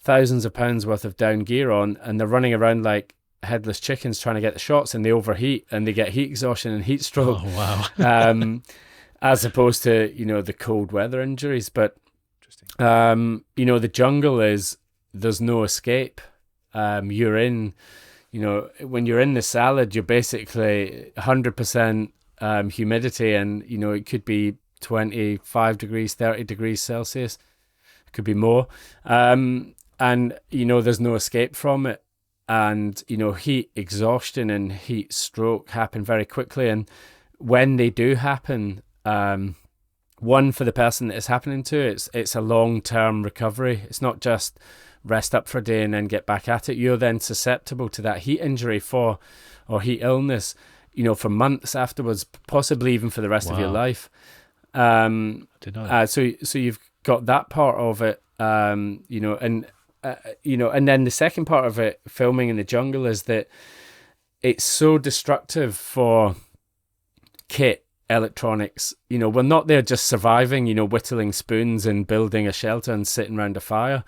thousands of pounds worth of down gear on, and they're running around like headless chickens trying to get the shots, and they overheat and they get heat exhaustion and heat stroke.
Oh, wow.
As opposed to, the cold weather injuries. But, the jungle there's no escape. You're in, when you're in the salad, you're basically 100% humidity, and, it could be 25 degrees, 30 degrees Celsius. It could be more. And, there's no escape from it. And, heat exhaustion and heat stroke happen very quickly. And when they do happen, one, for the person that it's happening to, it's a long-term recovery. It's not just rest up for a day and then get back at it. You're then susceptible to that heat injury or heat illness, for months afterwards, possibly even for the rest of your life.
Did not.
So you've got that part of it, and then the second part of it, filming in the jungle, is that it's so destructive for kit, electronics. We're not there just surviving, whittling spoons and building a shelter and sitting around a fire.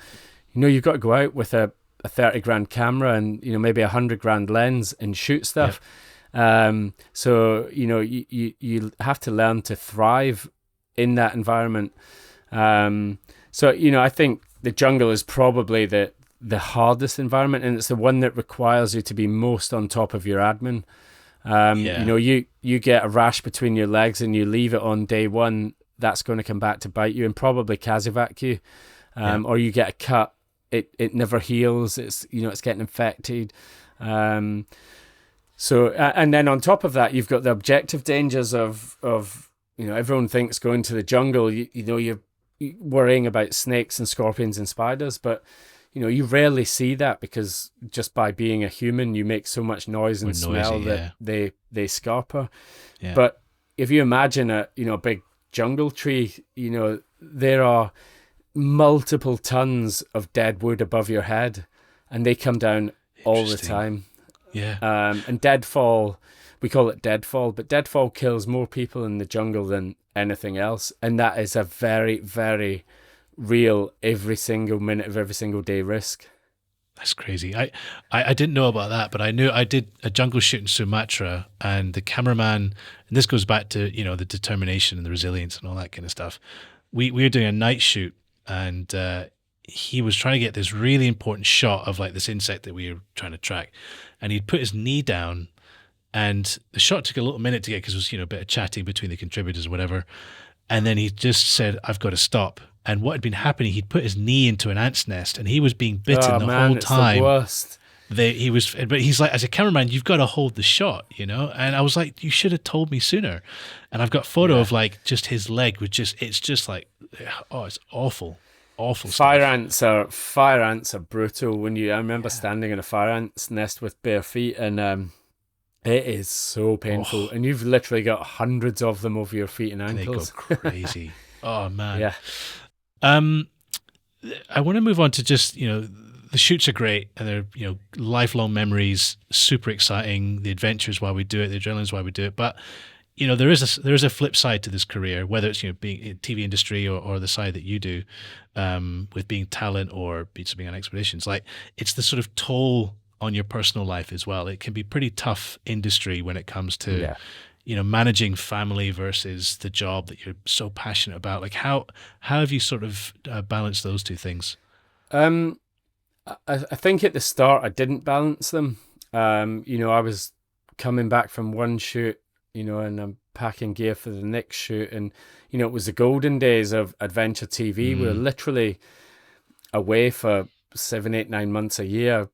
You've got to go out with a 30 grand camera and, maybe $100 grand lens and shoot stuff. Yep. So, you have to learn to thrive in that environment. I think the jungle is probably the hardest environment, and it's the one that requires you to be most on top of your admin. You get a rash between your legs and you leave it on day one, that's going to come back to bite you and probably casevac you. Or you get a cut, it never heals, it's getting infected. So and then on top of that, you've got the objective dangers of everyone thinks going to the jungle, you're worrying about snakes and scorpions and spiders, but you rarely see that, because just by being a human, you make so much noise and smell that they scarper. Yeah. But if you imagine a big jungle tree, there are multiple tons of dead wood above your head, and they come down all the time.
Yeah.
And deadfall, we call it deadfall, but deadfall kills more people in the jungle than anything else, and that is a very, very real, every single minute of every single day risk.
That's crazy. I didn't know about that, but I knew I did a jungle shoot in Sumatra, and the cameraman, and this goes back to the determination and the resilience and all that kind of stuff. We were doing a night shoot, and he was trying to get this really important shot of like this insect that we were trying to track, and he'd put his knee down, and the shot took a little minute to get because it was a bit of chatting between the contributors or whatever, and then he just said, "I've got to stop." And what had been happening, he'd put his knee into an ant's nest, and he was being bitten the whole time.
The worst.
But he's like, as a cameraman, you've got to hold the shot, And I was like, you should have told me sooner. And I've got a photo of like just his leg with it's just like, oh, it's awful stuff.
Fire ants are brutal. I remember standing in a fire ant's nest with bare feet, and it is so painful. And you've literally got hundreds of them over your feet and ankles.
They go crazy. Oh man.
Yeah.
I want to move on to just, the shoots are great, and they're, lifelong memories, super exciting. The adventure is why we do it. The adrenaline is why we do it. But, there is a flip side to this career, whether it's, being in TV industry or the side that you do, with being talent or being on expeditions. Like, it's the sort of toll on your personal life as well. It can be pretty tough industry when it comes to, managing family versus the job that you're so passionate about. Like how have you sort of balanced those two things?
I I think at the start I didn't balance them. I was coming back from one shoot, and I'm packing gear for the next shoot, and it was the golden days of adventure TV. We were literally away for 7, 8, 9 months a year,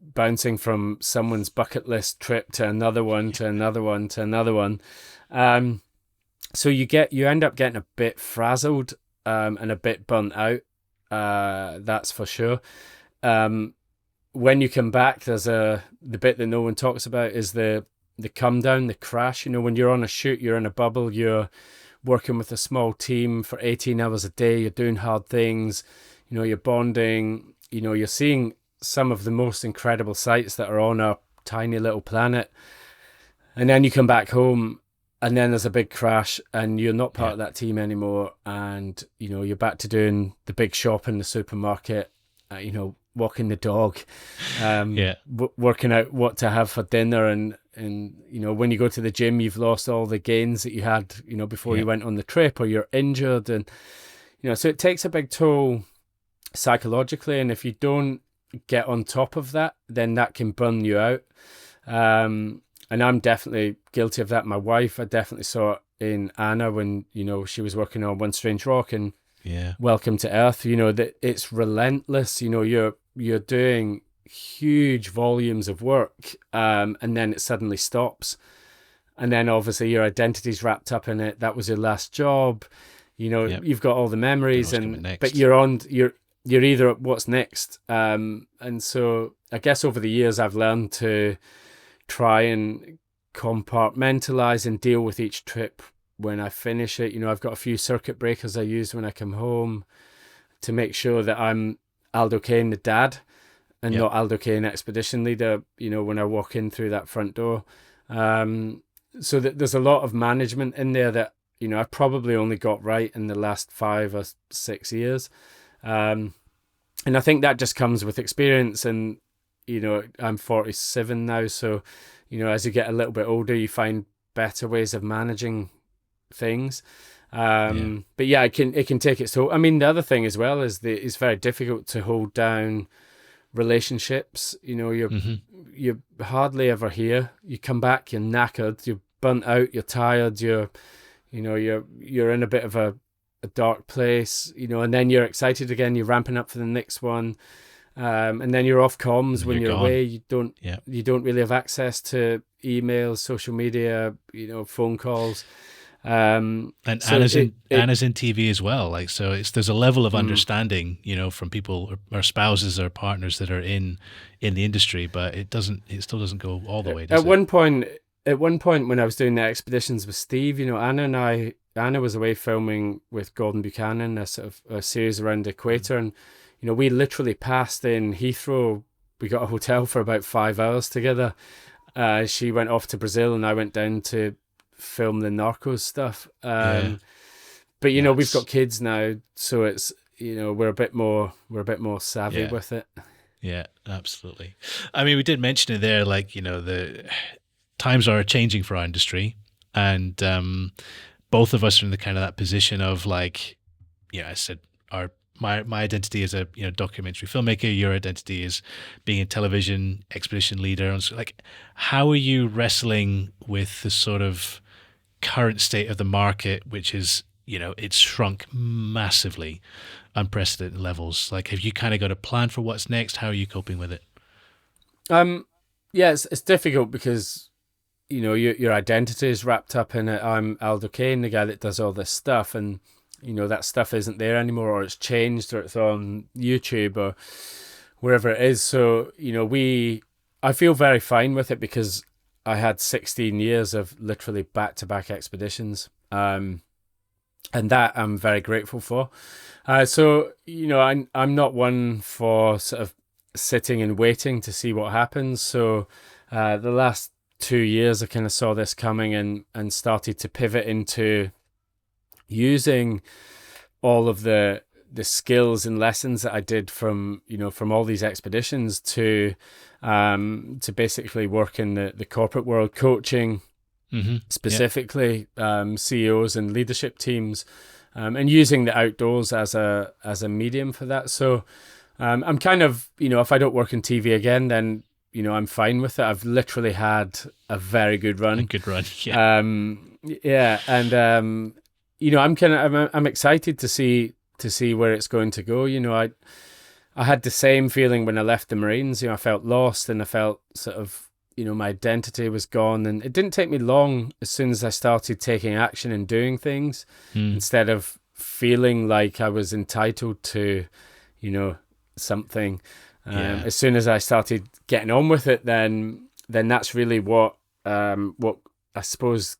bouncing from someone's bucket list trip to another one, to another one, to another one. So you end up getting a bit frazzled, and a bit burnt out. That's for sure. When you come back, there's the bit that no one talks about is the come down, the crash. When you're on a shoot, you're in a bubble, you're working with a small team for 18 hours a day, you're doing hard things, you're bonding, you're seeing some of the most incredible sights that are on our tiny little planet. And then you come back home, and then there's a big crash, and you're not part of that team anymore. And, you're back to doing the big shop in the supermarket, walking the dog, working out what to have for dinner. And when you go to the gym, you've lost all the gains that you had, before you went on the trip, or you're injured. And, so it takes a big toll psychologically. And if you don't get on top of that, then that can burn you out. And I'm definitely guilty of that. My wife, I definitely saw it in Anna when, she was working on One Strange Rock and Welcome to Earth, that it's relentless. You're doing huge volumes of work, and then it suddenly stops. And then obviously your identity's wrapped up in it. That was your last job. You've got all the memories, but you're either at what's next. And so I guess over the years I've learned to try and compartmentalize and deal with each trip when I finish it. I've got a few circuit breakers I use when I come home to make sure that I'm Aldo Kane, the dad, and not Aldo Kane, expedition leader, when I walk in through that front door. So that there's a lot of management in there that, I probably only got right in the last 5 or 6 years. And I think that just comes with experience. And, I'm 47 now. So, as you get a little bit older, you find better ways of managing things. But it can take its toll. I mean, the other thing as well is that it's very difficult to hold down relationships. You're hardly ever here. You come back, you're knackered, you're burnt out, you're tired, you're in a bit of a dark place, and then you're excited again, you're ramping up for the next one. And then you're off comms when you're away. You don't really have access to emails, social media, phone calls.
And so Anna's in TV as well. There's a level of understanding, from people or spouses or partners that are in the industry, but it still doesn't go all the way. Does it?
At one point when I was doing the expeditions with Steve, Anna was away filming with Gordon Buchanan, a sort of a series around the equator, and we literally passed in Heathrow. We got a hotel for about 5 hours together. She went off to Brazil, and I went down to film the Narcos stuff. But we've got kids now, so it's we're a bit more savvy with it.
Yeah, absolutely. I mean, we did mention it there, the times are changing for our industry, and both of us are in the kind of that position of I said my identity as a documentary filmmaker, your identity is being a television expedition leader, and so how are you wrestling with the sort of current state of the market, which is it's shrunk massively, unprecedented levels? Have you kind of got a plan for what's next? How are you coping with it?
It's difficult because your identity is wrapped up in it. I'm Aldo Kane, the guy that does all this stuff, and that stuff isn't there anymore, or it's changed, or it's on YouTube or wherever it is. So, I feel very fine with it because I had 16 years of literally back-to-back expeditions. And that I'm very grateful for. So, I'm not one for sort of sitting and waiting to see what happens. So, the last 2 years, I kind of saw this coming and started to pivot into using all of the skills and lessons that I did from all these expeditions to basically work in the corporate world, coaching specifically CEOs and leadership teams, and using the outdoors as a medium for that. So I'm kind of, if I don't work in TV again, then, I'm fine with it. I've literally had a very good run.
A good run, yeah.
Yeah, and I'm excited to see where it's going to go. I had the same feeling when I left the Marines. I felt lost, and I felt sort of, my identity was gone. And it didn't take me long as soon as I started taking action and doing things instead of feeling like I was entitled to, something. As soon as I started getting on with it, then that's really what I suppose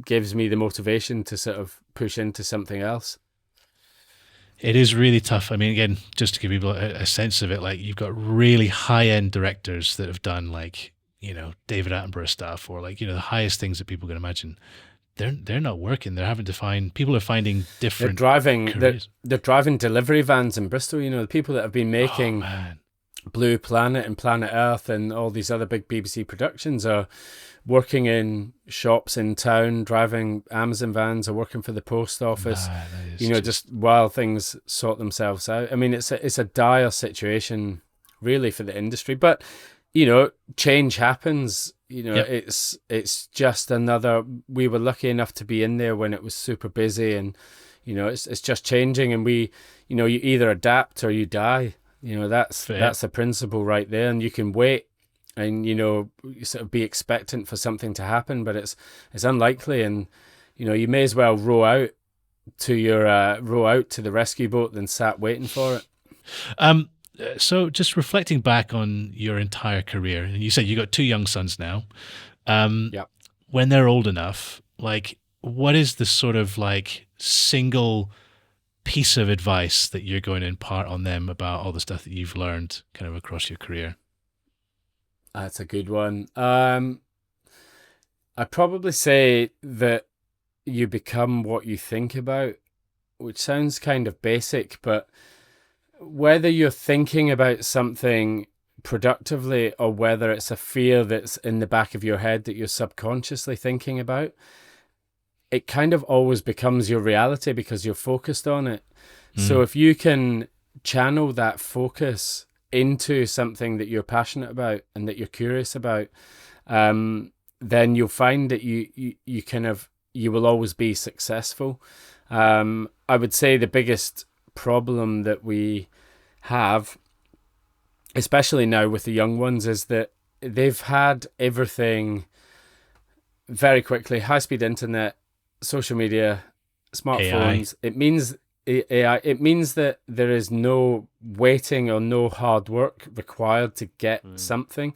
gives me the motivation to sort of push into something else.
It is really tough. I mean, again, just to give people a sense of it, like you've got really high-end directors that have done like, David Attenborough stuff, or like, the highest things that people can imagine. They're not working. They're having to find, people are finding different
They're driving delivery vans in Bristol, the people that have been making Blue Planet and Planet Earth and all these other big BBC productions are working in shops in town, driving Amazon vans, or working for the post office, just while things sort themselves out. I mean, it's a dire situation really for the industry, but change happens. It's just another, we were lucky enough to be in there when it was super busy, and it's just changing, and we you either adapt or you die. That's the principle right there, and you can wait and you sort of be expectant for something to happen, but it's unlikely, and you may as well row out to the rescue boat than sat waiting for it.
So just reflecting back on your entire career, and you said you got 2 young sons now. When they're old enough, like, what is the sort of like single piece of advice that you're going to impart on them about all the stuff that you've learned kind of across your career?
That's a good one. I'd probably say that you become what you think about, which sounds kind of basic, but whether you're thinking about something productively or whether it's a fear that's in the back of your head that you're subconsciously thinking about, it kind of always becomes your reality because you're focused on it. So if you can channel that focus into something that you're passionate about and that you're curious about, then you'll find that you will always be successful. I would say the biggest problem that we have, especially now with the young ones, is that they've had everything very quickly: high-speed internet, social media, smartphones.
AI.
It means AI. It means that there is no waiting or no hard work required to get something.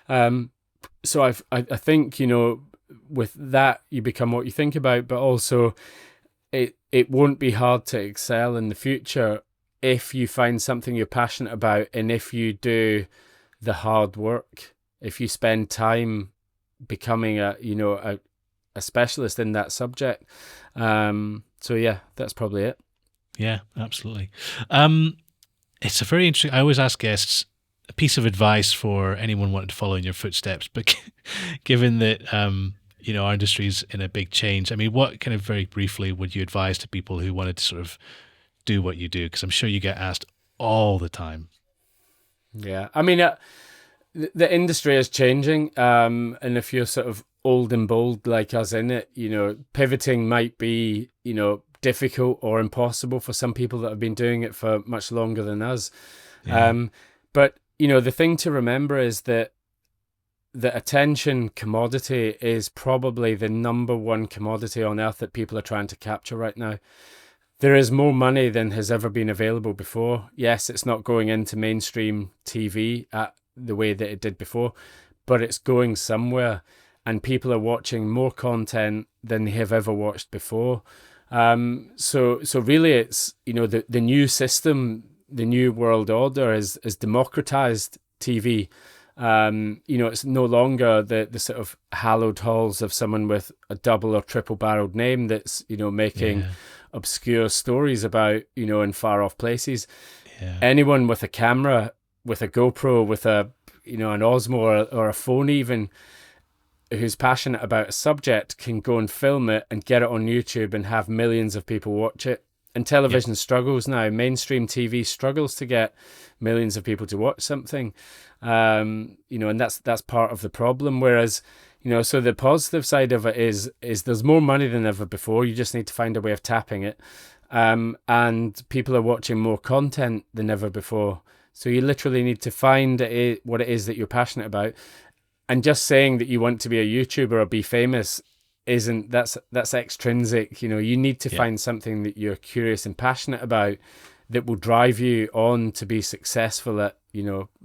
So I think with that you become what you think about, but also it won't be hard to excel in the future if you find something you're passionate about, and if you do the hard work, if you spend time becoming a specialist in that subject. So yeah, that's probably it.
Yeah, absolutely. It's a very interesting, I always ask guests a piece of advice for anyone wanting to follow in your footsteps, but given that our industry's in a big change, I mean, what kind of very briefly would you advise to people who wanted to sort of do what you do? Because I'm sure you get asked all the time.
Yeah, I mean, the industry is changing, and if you're sort of old and bold like us in it, pivoting might be, difficult or impossible for some people that have been doing it for much longer than us. Yeah. But, the thing to remember is that the attention commodity is probably the number one commodity on earth that people are trying to capture right now. There is more money than has ever been available before. Yes, it's not going into mainstream TV at the way that it did before, but it's going somewhere, and people are watching more content than they have ever watched before. So really it's, the new system, the new world order is democratized TV. It's no longer the sort of hallowed halls of someone with a double or triple barreled name that's, making obscure stories about, in far off places. Yeah. Anyone with a camera, with a GoPro, with an Osmo or a phone even, who's passionate about a subject can go and film it and get it on YouTube and have millions of people watch it. And television struggles now. Mainstream TV struggles to get millions of people to watch something, and that's part of the problem. Whereas, so the positive side of it is there's more money than ever before. You just need to find a way of tapping it, and people are watching more content than ever before. So you literally need to find what it is that you're passionate about, and just saying that you want to be a YouTuber or be famous that's extrinsic. You need to find something that you're curious and passionate about that will drive you on to be successful at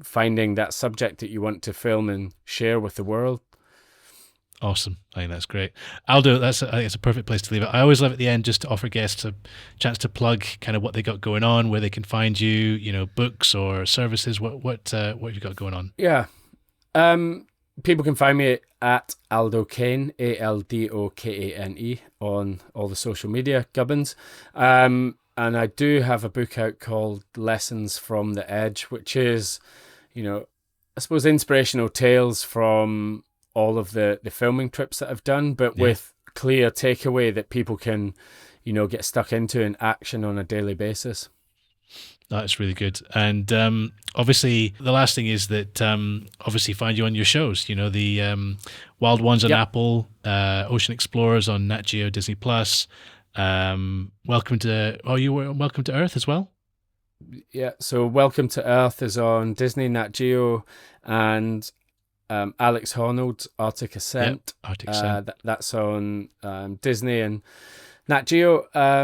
finding that subject that you want to film and share with the world.
Awesome. I think that's great. Aldo, I think it's a perfect place to leave it. I always love at the end just to offer guests a chance to plug kind of what they got going on, where they can find you, books or services. What have you got going on?
Yeah. People can find me at Aldo Kane, ALDOKANE, on all the social media gubbins. And I do have a book out called Lessons from the Edge, which is, I suppose, inspirational tales from all of the filming trips that I've done, but with clear takeaway that people can, get stuck into in action on a daily basis.
That's really good. And obviously, the last thing is that obviously find you on your shows. The Wild Ones on Apple, Ocean Explorers on Nat Geo, Disney Plus. Welcome to Earth as well.
Yeah. So Welcome to Earth is on Disney, Nat Geo, and Alex Honnold's Arctic Ascent.
Yep, Arctic Ascent.
That's on Disney and Nat Geo. I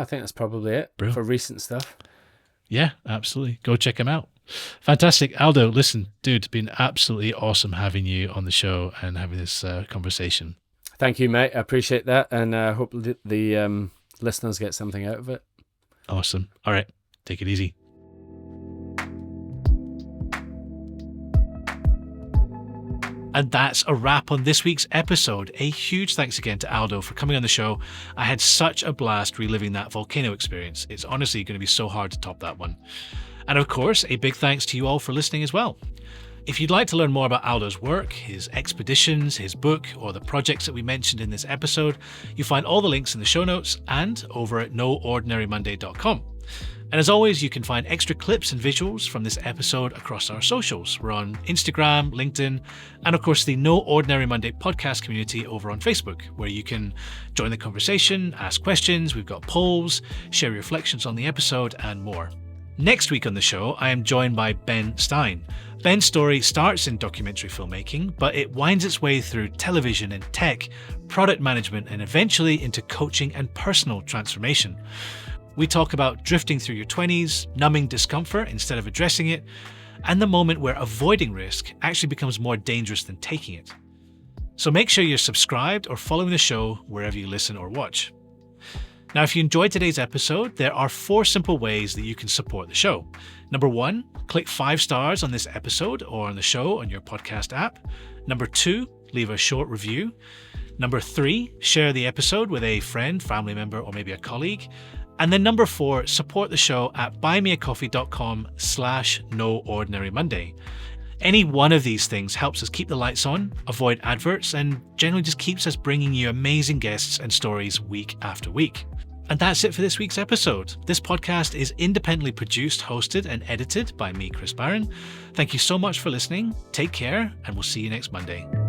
think that's probably it for recent stuff.
Yeah, absolutely. Go check him out. Fantastic. Aldo, listen, dude, it's been absolutely awesome having you on the show and having this conversation.
Thank you, mate. I appreciate that, and I hope the listeners get something out of it.
Awesome. All right, take it easy. And that's a wrap on this week's episode. A huge thanks again to Aldo for coming on the show. I had such a blast reliving that volcano experience. It's honestly going to be so hard to top that one. And of course, a big thanks to you all for listening as well. If you'd like to learn more about Aldo's work, his expeditions, his book, or the projects that we mentioned in this episode, you find all the links in the show notes and over at noordinarymonday.com. And as always, you can find extra clips and visuals from this episode across our socials. We're on Instagram, LinkedIn, and of course the No Ordinary Monday podcast community over on Facebook, where you can join the conversation, ask questions, we've got polls, share reflections on the episode, and more. Next week on the show, I am joined by Ben Stein. Ben's story starts in documentary filmmaking, but it winds its way through television and tech, product management, and eventually into coaching and personal transformation. We talk about drifting through your 20s, numbing discomfort instead of addressing it, and the moment where avoiding risk actually becomes more dangerous than taking it. So make sure you're subscribed or following the show wherever you listen or watch. Now, if you enjoyed today's episode, there are 4 simple ways that you can support the show. Number 1, click 5 stars on this episode or on the show on your podcast app. Number 2, leave a short review. Number 3, share the episode with a friend, family member, or maybe a colleague. And then number 4, support the show at buymeacoffee.com/noordinarymonday. Any one of these things helps us keep the lights on, avoid adverts, and generally just keeps us bringing you amazing guests and stories week after week. And that's it for this week's episode. This podcast is independently produced, hosted, and edited by me, Chris Barron. Thank you so much for listening. Take care, and we'll see you next Monday.